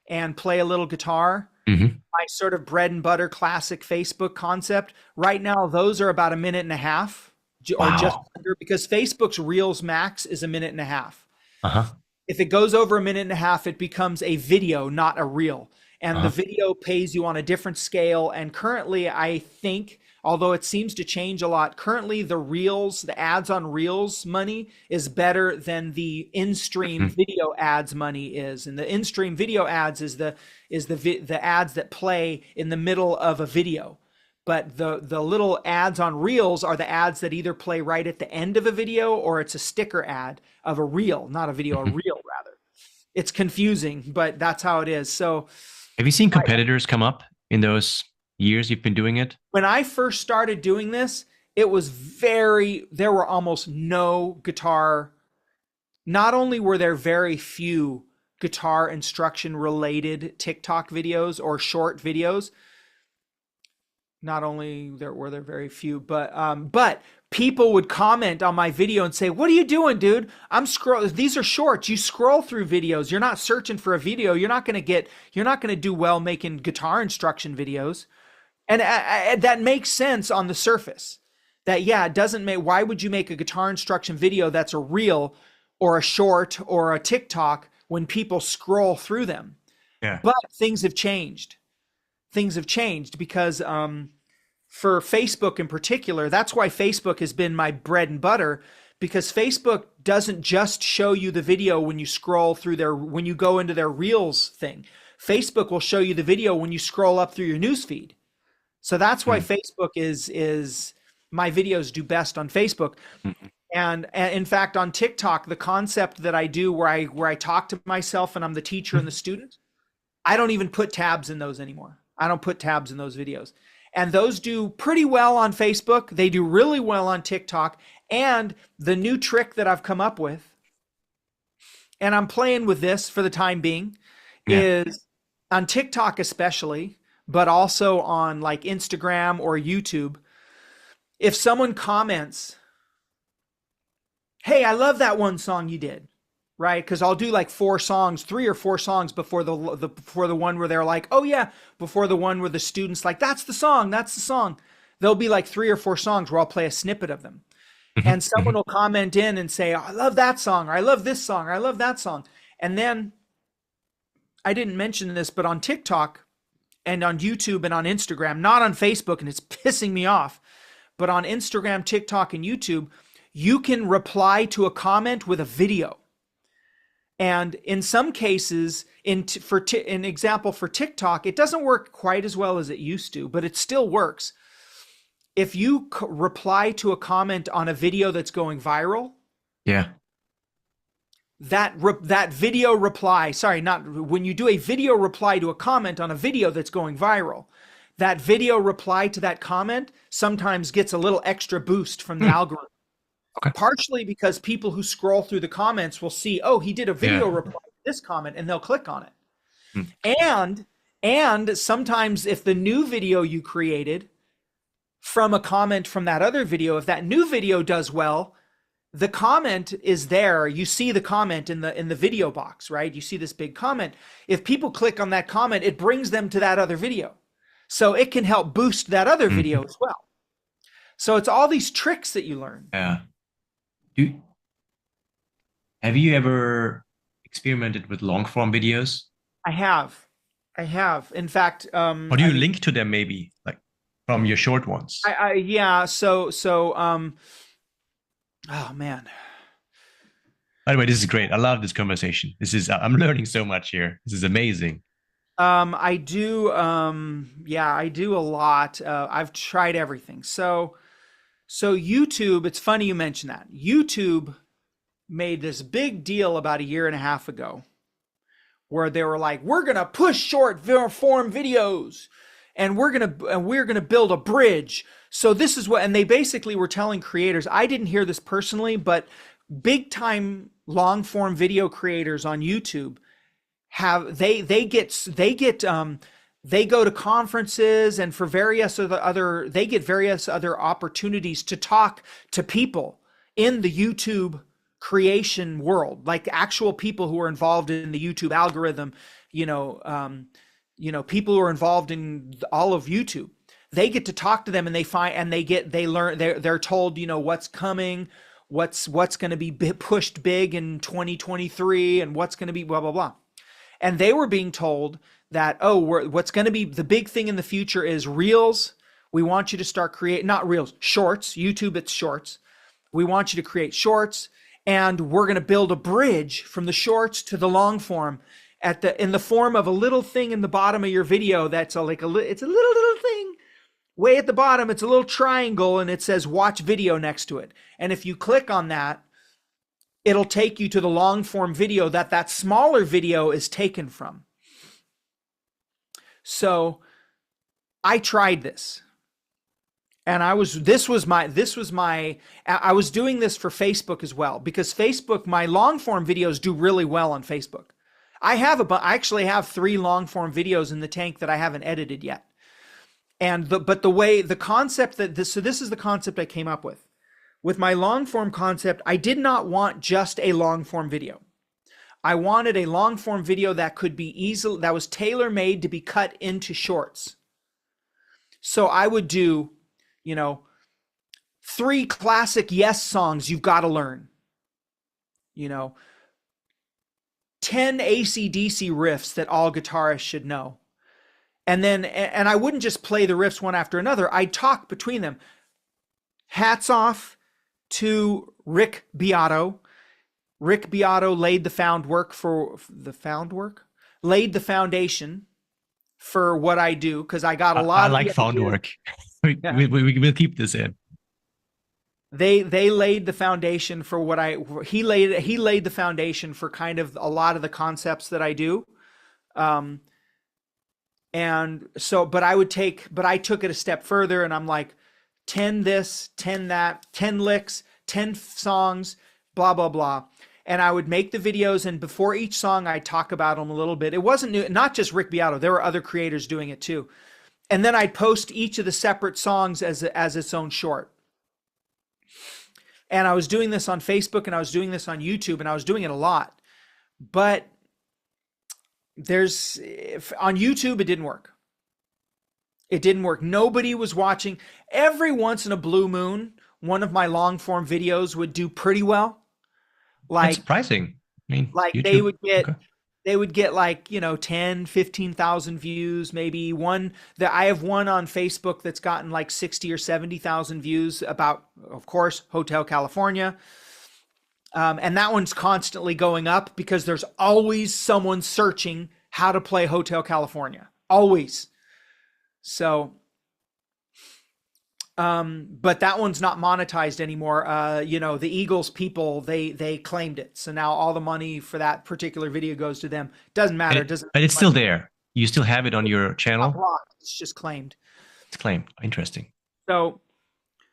and play a little guitar, Hmm. my sort of bread and butter classic Facebook concept, right now those are about 1.5 minutes or just Wow. under, because Facebook's Reels max is 1.5 minutes. Uh-huh. If it goes over 1.5 minutes, it becomes a video, not a reel. And the Uh-huh. video pays you on a different scale. And currently, I think, although it seems to change a lot, currently the ads on Reels money is better than the in-stream Mhm. video ads money is. And the in-stream video ads is the ads that play in the middle of a video. But the little ads on Reels are the ads that either play right at the end of a video or it's a sticker ad of a reel, not a video, a Mhm. reel rather. It's confusing, but that's how it is. So Have you seen competitors come up in those years you've been doing it? when I first started doing this, it was there were almost no guitar. Not only were there very few guitar instruction related TikTok videos or short videos, not only were there very few, but people would comment on my video and say, "What are you doing, dude? I'm scroll. These are shorts. You scroll through videos. You're not searching for a video. You're not gonna do well making guitar instruction videos." And that makes sense on the surface. That yeah, it doesn't make. Why would you make a guitar instruction video that's a reel or a short or a TikTok when people scroll through them? Yeah. But things have changed. Things have changed because for Facebook in particular, that's why Facebook has been my bread and butter, because Facebook doesn't just show you the video when you scroll through when you go into their Reels thing. Facebook will show you the video when you scroll up through your newsfeed. So that's why Facebook is my videos do best on Facebook. And in fact, on TikTok, the concept that I do where I talk to myself and I'm the teacher and the student, I don't even put tabs in those anymore. I don't put tabs in those videos. And those do pretty well on Facebook. They do really well on TikTok. And the new trick that I've come up with, and I'm playing with this for the time being, is on TikTok especially, but also on like Instagram or YouTube. If someone comments, "Hey, I love that one song you did," right? Because I'll do like 3 or 4 songs before the one where they're like, "Oh yeah," before the one where the students like, "That's the song, that's the song." There'll be like 3 or 4 songs where I'll play a snippet of them. And someone will comment in and say, "Oh, I love that song," or "I love this song," or "I love that song." And then I didn't mention this, but on TikTok and on YouTube and on Instagram, not on Facebook, and it's pissing me off, but on Instagram, TikTok, and YouTube, you can reply to a comment with a video. And in some cases, an example for TikTok, it doesn't work quite as well as it used to, but it still works. If you reply to a comment on a video that's going viral, Yeah. that video reply, sorry, not when you do a video reply to a comment on a video that's going viral, that video reply to that comment sometimes gets a little extra boost from the algorithm. Okay. Partially because people who scroll through the comments will see, "Oh, he did a video reply to this comment," and they'll click on it. And sometimes if the new video you created from a comment from that other video, if that new video does well, the comment is there. You see the comment in the video box, right? You see this big comment. If people click on that comment, it brings them to that other video. So it can help boost that other video as well. So it's all these tricks that you learn. Yeah. Have you ever experimented with long form videos? I have. In fact, Or do you link to them maybe, like from your short ones? yeah. Oh man. By the way, this is great. I love this conversation. I'm learning so much here. This is amazing. I do. I do a lot. I've tried everything. So YouTube, it's funny you mention that. YouTube made this big deal about a year and a half ago where they were like, "We're going to push short form videos and we're going to build a bridge." So this is what, and they basically were telling creators, I didn't hear this personally, but big time long form video creators on YouTube they go to conferences and for they get various other opportunities to talk to people in the YouTube creation world, like actual people who are involved in the YouTube algorithm, people who are involved in all of YouTube. They get to talk to them and they're told, what's coming, what's going to be pushed big in 2023 and what's going to be blah, blah, blah. And they were being told that, what's going to be the big thing in the future is Reels. We want you to start not Reels, Shorts. YouTube, it's Shorts. We want you to create Shorts, and we're going to build a bridge from the Shorts to the long form in the form of a little thing in the bottom of your video it's a little thing way at the bottom. It's a little triangle, and it says "Watch Video" next to it. And if you click on that, it'll take you to the long form video that smaller video is taken from. So I tried this And this was my, I was doing this for Facebook as well, because Facebook, my long form videos do really well on Facebook. I actually have 3 long form videos in the tank that I haven't edited yet. And but the way, the concept that this, so this is the concept I came up with. With my long form concept, I did not want just a long form video. I wanted a long form video that could be easily, that was tailor made to be cut into shorts. So I would do, you know, 3 classic Yes songs you've got to learn, you know, 10 AC/DC riffs that all guitarists should know. And I wouldn't just play the riffs one after another. I'd talk between them. Hats off to Rick Beato. Rick Beato laid the laid the foundation for what I do, because I got a I lot of like the found ideas. work. we, Yeah. we'll keep this in. They laid the foundation for what I, he laid the foundation for kind of a lot of the concepts that I do. Um, and so, but I took it a step further, and I'm like, 10 this, 10 that, 10 licks, 10 songs, blah, blah, blah. And I would make the videos, and before each song, I'd talk about them a little bit. It wasn't new, not just Rick Beato. There were other creators doing it too. And then I'd post each of the separate songs as its own short. And I was doing this on Facebook, and I was doing this on YouTube, and I was doing it a lot. But on YouTube, it didn't work. It didn't work. Nobody was watching. Every once in a blue moon, one of my long form videos would do pretty well. That's Like, surprising. I mean, like YouTube. Okay. they would get like, 10, 15,000 views, maybe one that I have one on Facebook that's gotten like 60 or 70,000 views about, of course, Hotel California. And that one's constantly going up because there's always someone searching how to play Hotel California. Always. So, but that one's not monetized anymore. The Eagles people, they claimed it. So now all the money for that particular video goes to them. Doesn't matter. It doesn't But make it's still money. there. You still have it on your It's not channel. blocked. It's just claimed. It's claimed. Interesting. So,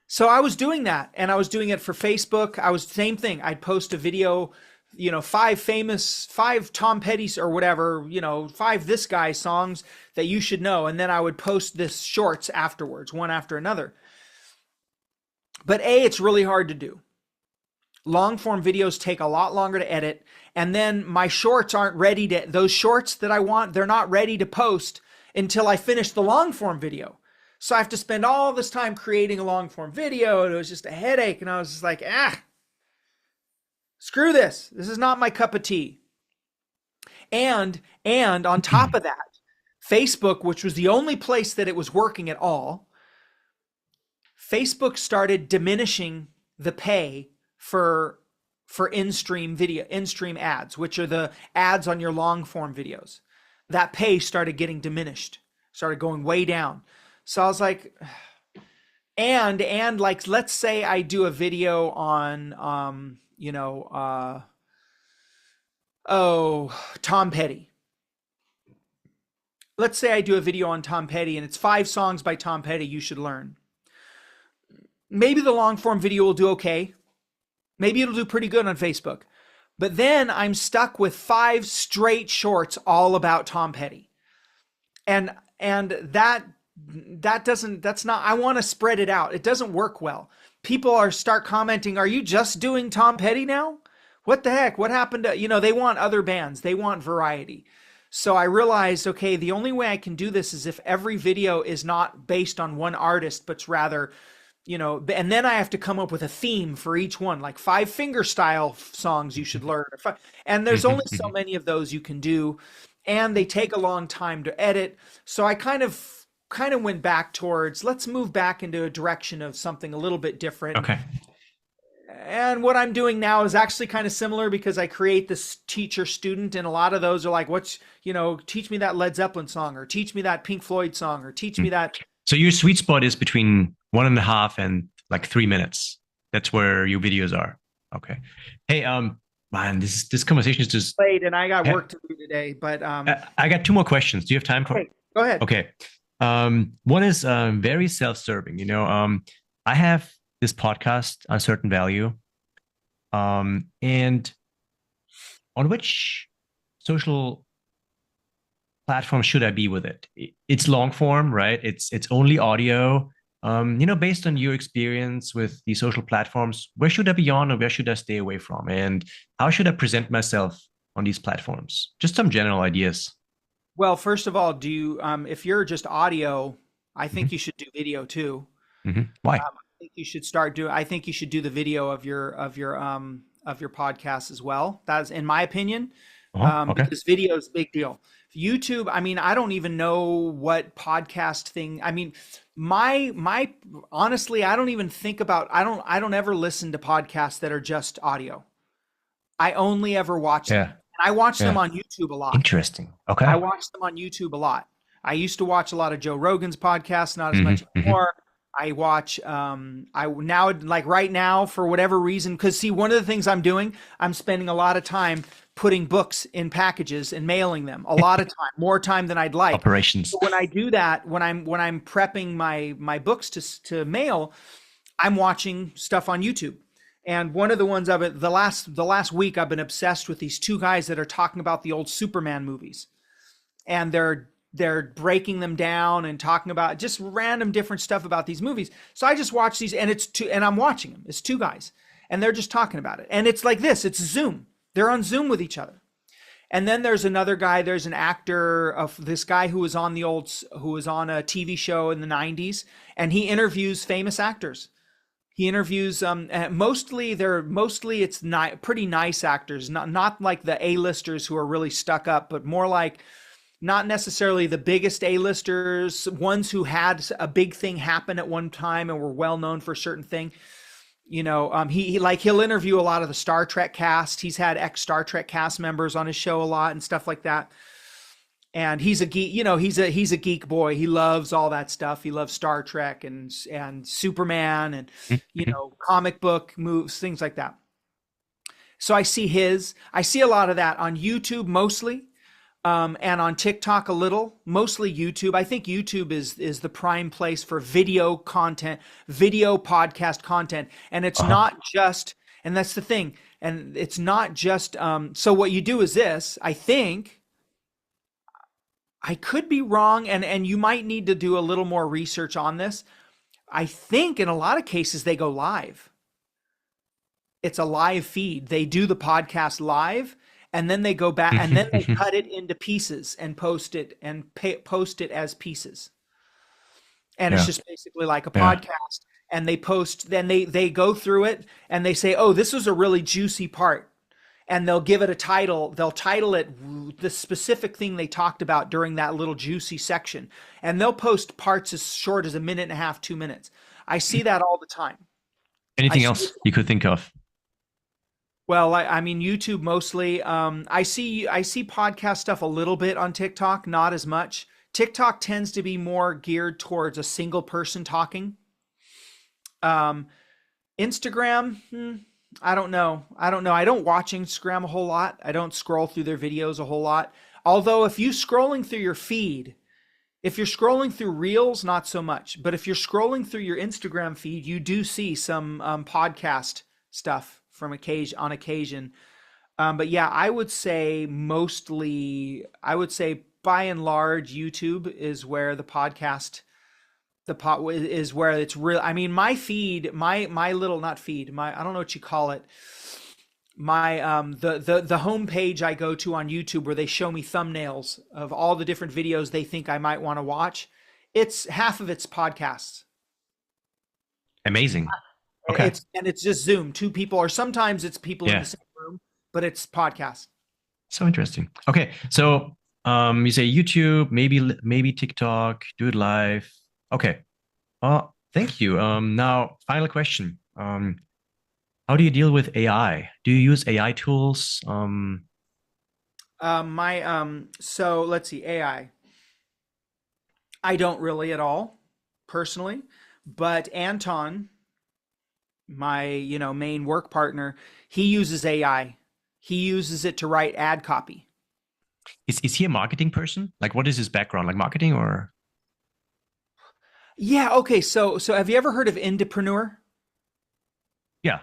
so I was doing that, and I was doing it for Facebook. I was same thing. I'd post a video, 5 Tom Petty or whatever, 5 this guy songs that you should know. And then I would post this shorts afterwards, one after another. But it's really hard to do. Long form videos take a lot longer to edit. And then my shorts aren't ready to, those shorts that I want, they're not ready to post until I finish the long form video. So I have to spend all this time creating a long form video. And it was just a headache. And I was just like, screw this. This is not my cup of tea. And on top of that, Facebook, which was the only place that it was working at all, Facebook started diminishing the pay for in-stream ads, which are the ads on your long form videos. That pay started getting diminished, started going way down. So I was like, and like, let's say I do a video on Tom Petty. Let's say I do a video on Tom Petty, and it's 5 songs by Tom Petty you should learn. Maybe the long form video will do okay. Maybe it'll do pretty good on Facebook. But then I'm stuck with 5 straight shorts all about Tom Petty. And that's not, I want to spread it out. It doesn't work well. People start commenting, "Are you just doing Tom Petty now? What the heck? What happened to," they want other bands. They want variety. So I realized, okay, the only way I can do this is if every video is not based on one artist, but rather, and then I have to come up with a theme for each one, like 5 fingerstyle songs you should learn. And there's only so many of those you can do, and they take a long time to edit. So I kind of went back towards, let's move back into a direction of something a little bit different. Okay. And what I'm doing now is actually kind of similar, because I create this teacher student, and a lot of those are like, teach me that Led Zeppelin song, or teach me that Pink Floyd song, or teach me that. So your sweet spot is between 1.5 and like 3 minutes. That's where your videos are. Okay. Hey, man, this conversation is just Late, and I got work to do today, but I got 2 more questions. Do you have time for? okay, go ahead. Okay. One is very self-serving. I have this podcast, a certain value, and on which social platform should I be with it? It's long form, right? It's only audio. Based on your experience with the social platforms, where should I be on or where should I stay away from? And how should I present myself on these platforms? Just some general ideas. Well, first of all, if you're just audio, I think Hmm. you should do video too. Why? I think you should do the video of your podcast as well. That's in my opinion, Okay. because video is a big deal. YouTube, I mean, I don't even know what podcast thing. I mean, my honestly, I don't even think about. I don't ever listen to podcasts that are just audio. I only ever watch them. Yeah. And I watch them Yeah. on YouTube a lot. Interesting. I Okay. watch them on YouTube a lot. I used to watch a lot of Joe Rogan's podcasts, not as Hmm. much Hmm. anymore. I watch I now like right now for whatever reason cuz see one of the things I'm doing, I'm spending a lot of time putting books in packages and mailing them. A lot of time, more time than I'd like. Operations. So when I do that, when I'm prepping my books to mail, I'm watching stuff on YouTube. And one of the ones the last week I've been obsessed with these two guys that are talking about the old Superman movies, and they're breaking them down and talking about just random different stuff about these movies. So I just watch these, and I'm watching them. It's two guys, and they're just talking about it. And it's like this. It's Zoom. They're on Zoom with each other. And then there's another guy. There's an actor of this guy who was on a TV show in the '90s, and he interviews famous actors. He interviews mostly it's not pretty nice actors, not like the A-listers who are really stuck up, but more like not necessarily the biggest A-listers, ones who had a big thing happen at one time and were well known for a certain thing. He'll interview a lot of the Star Trek cast. He's had ex Star Trek cast members on his show a lot and stuff like that. And he's a geek, he's a geek boy. He loves all that stuff. He loves Star Trek and Superman and Mhm. comic book moves, things like that. So I see a lot of that on YouTube mostly, and on TikTok a little, mostly YouTube. I think YouTube is the prime place for video content, video podcast content, and it's Uh-huh. not just. And that's the thing, and it's not just. So what you do is this. I think I could be wrong, and you might need to do a little more research on this. I think in a lot of cases they go live. It's a live feed. They do the podcast live, and then they go back and then they cut it into pieces and post it as pieces. And it's Yeah. just basically like a Yeah. podcast. And they post, then they go through it and they say, "Oh, this was a really juicy part." And they'll give it a title. They'll title it the specific thing they talked about during that little juicy section. And they'll post parts as short as a minute and a half, 2 minutes. I see that all the time. I Anything see else you could think of? Well, I mean YouTube mostly. I see podcast stuff a little bit on TikTok, not as much. TikTok tends to be more geared towards a single person talking. Um, Instagram, I don't know. I don't know. I don't watch Instagram a whole lot. I don't scroll through their videos a whole lot. Although if you scrolling through your feed, if you're scrolling through Reels, not so much. But if you're scrolling through your Instagram feed, you do see some podcast stuff from occasion on occasion. But yeah, I would say by and large, YouTube is where the pot is where it's real. I mean, my feed, my little not feed, my I don't know what you call it. My the home page I go to on YouTube where they show me thumbnails of all the different videos they think I might want to watch. It's half of it's podcasts. Amazing. Okay. It's just Zoom, two people, or sometimes it's people in the Yeah. same room, but it's podcasts. So interesting. Okay. So you say YouTube, maybe TikTok, do it live. Okay. Thank you. Now final question. How do you deal with AI? Do you use AI tools? My so let's see, AI. I don't really at all personally, but Anton, my main work partner, he uses AI. He uses it to write ad copy. Is he a marketing person? Like what is his background? Like marketing or? Yeah, okay. So have you ever heard of Indepreneur? Yeah.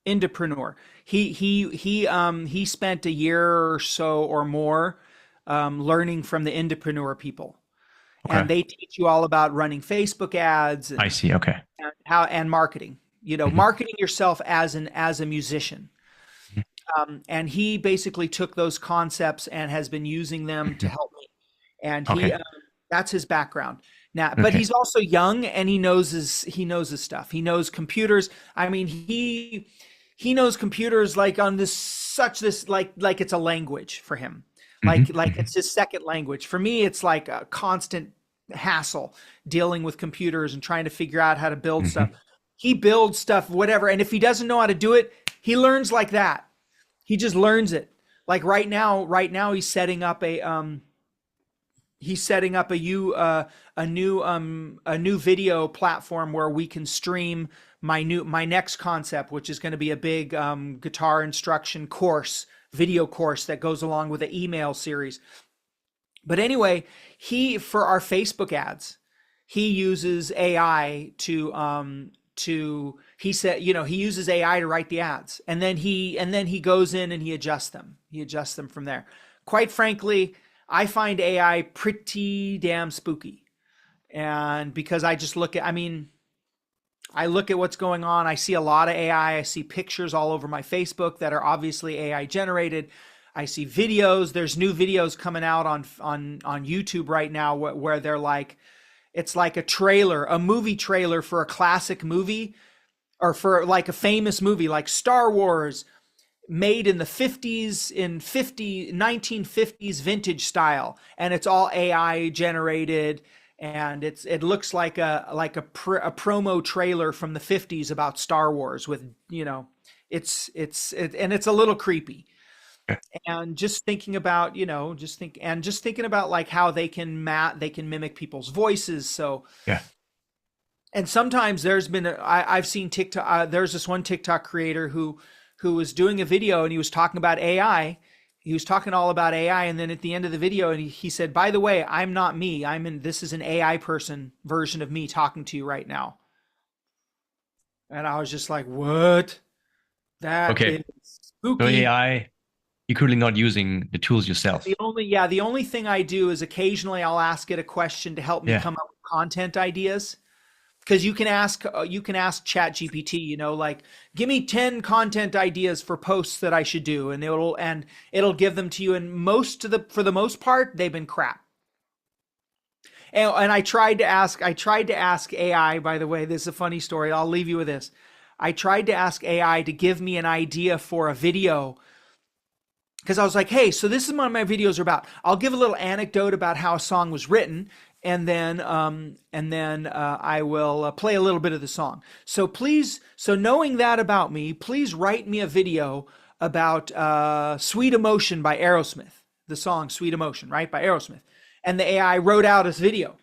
Indepreneur. He spent a year or so or more learning from the Indepreneur people. Okay. And they teach you all about running Facebook ads I see. Okay. and how and marketing. You know, Hmm. marketing yourself as a musician. And he basically took those concepts and has been using them to Hmm. help me. And Okay. that's his background. Now, but Okay. he's also young and he knows his stuff. He knows computers. I mean, he knows computers like on this like it's a language for him. Hmm. Like Hmm. it's his second language. For me, it's like a constant hassle dealing with computers and trying to figure out how to build stuff. Hmm. He builds stuff, whatever. And if he doesn't know how to do it, he learns like that. He just learns it. Like right now he's setting up a new video platform where we can stream my next concept, which is going to be a big guitar instruction course, video course that goes along with the email series. But anyway, he for our Facebook ads, he uses AI to he said, he uses AI to write the ads, and then he goes in and he adjusts them. He adjusts them from there. Quite frankly, I find AI pretty damn spooky. And because I mean, I look at what's going on. I see a lot of AI. I see pictures all over my Facebook that are obviously AI generated. I see videos. There's new videos coming out on YouTube right now where they're like, it's like a trailer, a movie trailer for a classic movie or for like a famous movie like Star Wars, made in the 50s in 1950s vintage style, and it's all AI generated, and it looks like a promo trailer from the 50s about Star Wars with, and it's a little creepy. Okay. And just thinking about, just thinking about like how they can mimic people's voices. So, Yeah. and sometimes I've seen TikTok. There's this one TikTok creator who was doing a video and he was talking about AI. He was talking all about AI, and then at the end of the video, and he said, "By the way, I'm not me. This is an AI person version of me talking to you right now." And I was just like, "What? That Okay. is So spooky." AI, you're currently not using the tools yourself. The only thing I do is occasionally I'll ask it a question to help me Yeah. come up with content ideas. Because you can ask Chat GPT, like, give me 10 content ideas for posts that I should do, and it'll give them to you. And for the most part, they've been crap. And I tried to ask AI, by the way, this is a funny story. I'll leave you with this. I tried to ask AI to give me an idea for a video because I was like, hey, so this is what my videos are about. I'll give a little anecdote about how a song was written, and then I will play a little bit of the song. So knowing that about me, please write me a video about "Sweet Emotion" by Aerosmith, the song "Sweet Emotion," right, by Aerosmith. And the AI wrote out this video,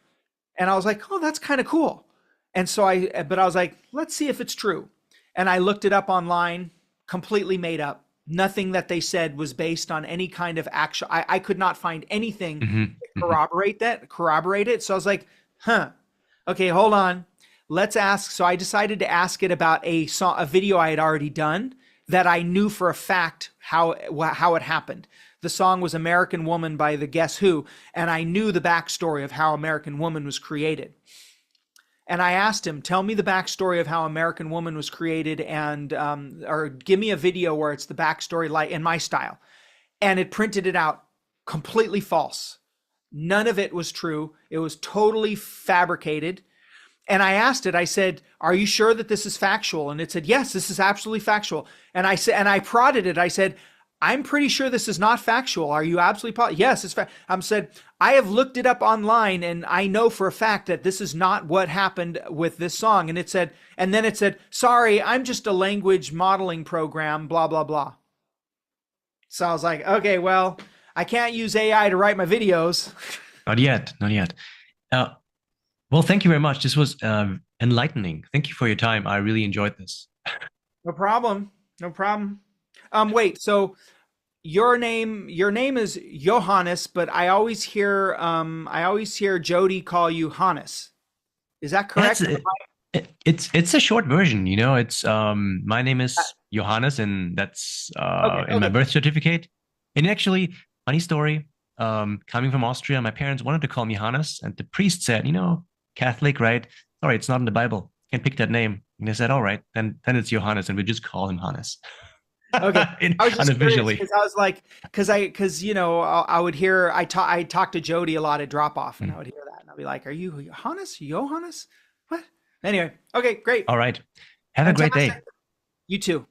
and I was like, oh, that's kind of cool. But I was like, let's see if it's true. And I looked it up online, completely made up. Nothing that they said was based on any kind of actual. I could not find anything Hmm. to Hmm. corroborate it. So I was like, huh, okay, hold on. Let's ask. So I decided to ask it about a video I had already done that I knew for a fact how it happened. The song was American Woman by the Guess Who, and I knew the backstory of how American Woman was created. And I asked him, tell me the backstory of how American Woman was created, and or give me a video where it's the backstory like in my style. And it printed it out completely false. None of it was true. It was totally fabricated. And I asked it, I said, are you sure that this is factual? And it said, yes, this is absolutely factual. And I prodded it. I said, I'm pretty sure this is not factual. Are you absolutely positive? Yes, it's fact. I said, I have looked it up online and I know for a fact that this is not what happened with this song. And then it said, sorry, I'm just a language modeling program, blah, blah, blah. So I was like, okay, well, I can't use AI to write my videos. Not yet. Not yet. Uh, well, thank you very much. This was enlightening. Thank you for your time. I really enjoyed this. No problem. No problem. Wait, so your name is Johannes, but I always hear Jody call you Hannes. Is that That's correct? it, it's a short version, you know. It's my name Uh, is Johannes, and that's Okay, in my okay. birth certificate. And actually, funny story, coming from Austria, my parents wanted to call me Hannes, and the priest said, you know, Catholic, right? Sorry, it's not in the Bible. Can't pick that name. And they said, all right, then it's Johannes, and we just call him Hannes. Okay. I was just curious Unofficially. because I was like, because I would hear I talk to Jody a lot at drop off, and I Mm. would hear that, and I'd be like, "Are you Johannes? Johannes? What?" Anyway, okay, great, All right. Have a great fantastic. day. You too.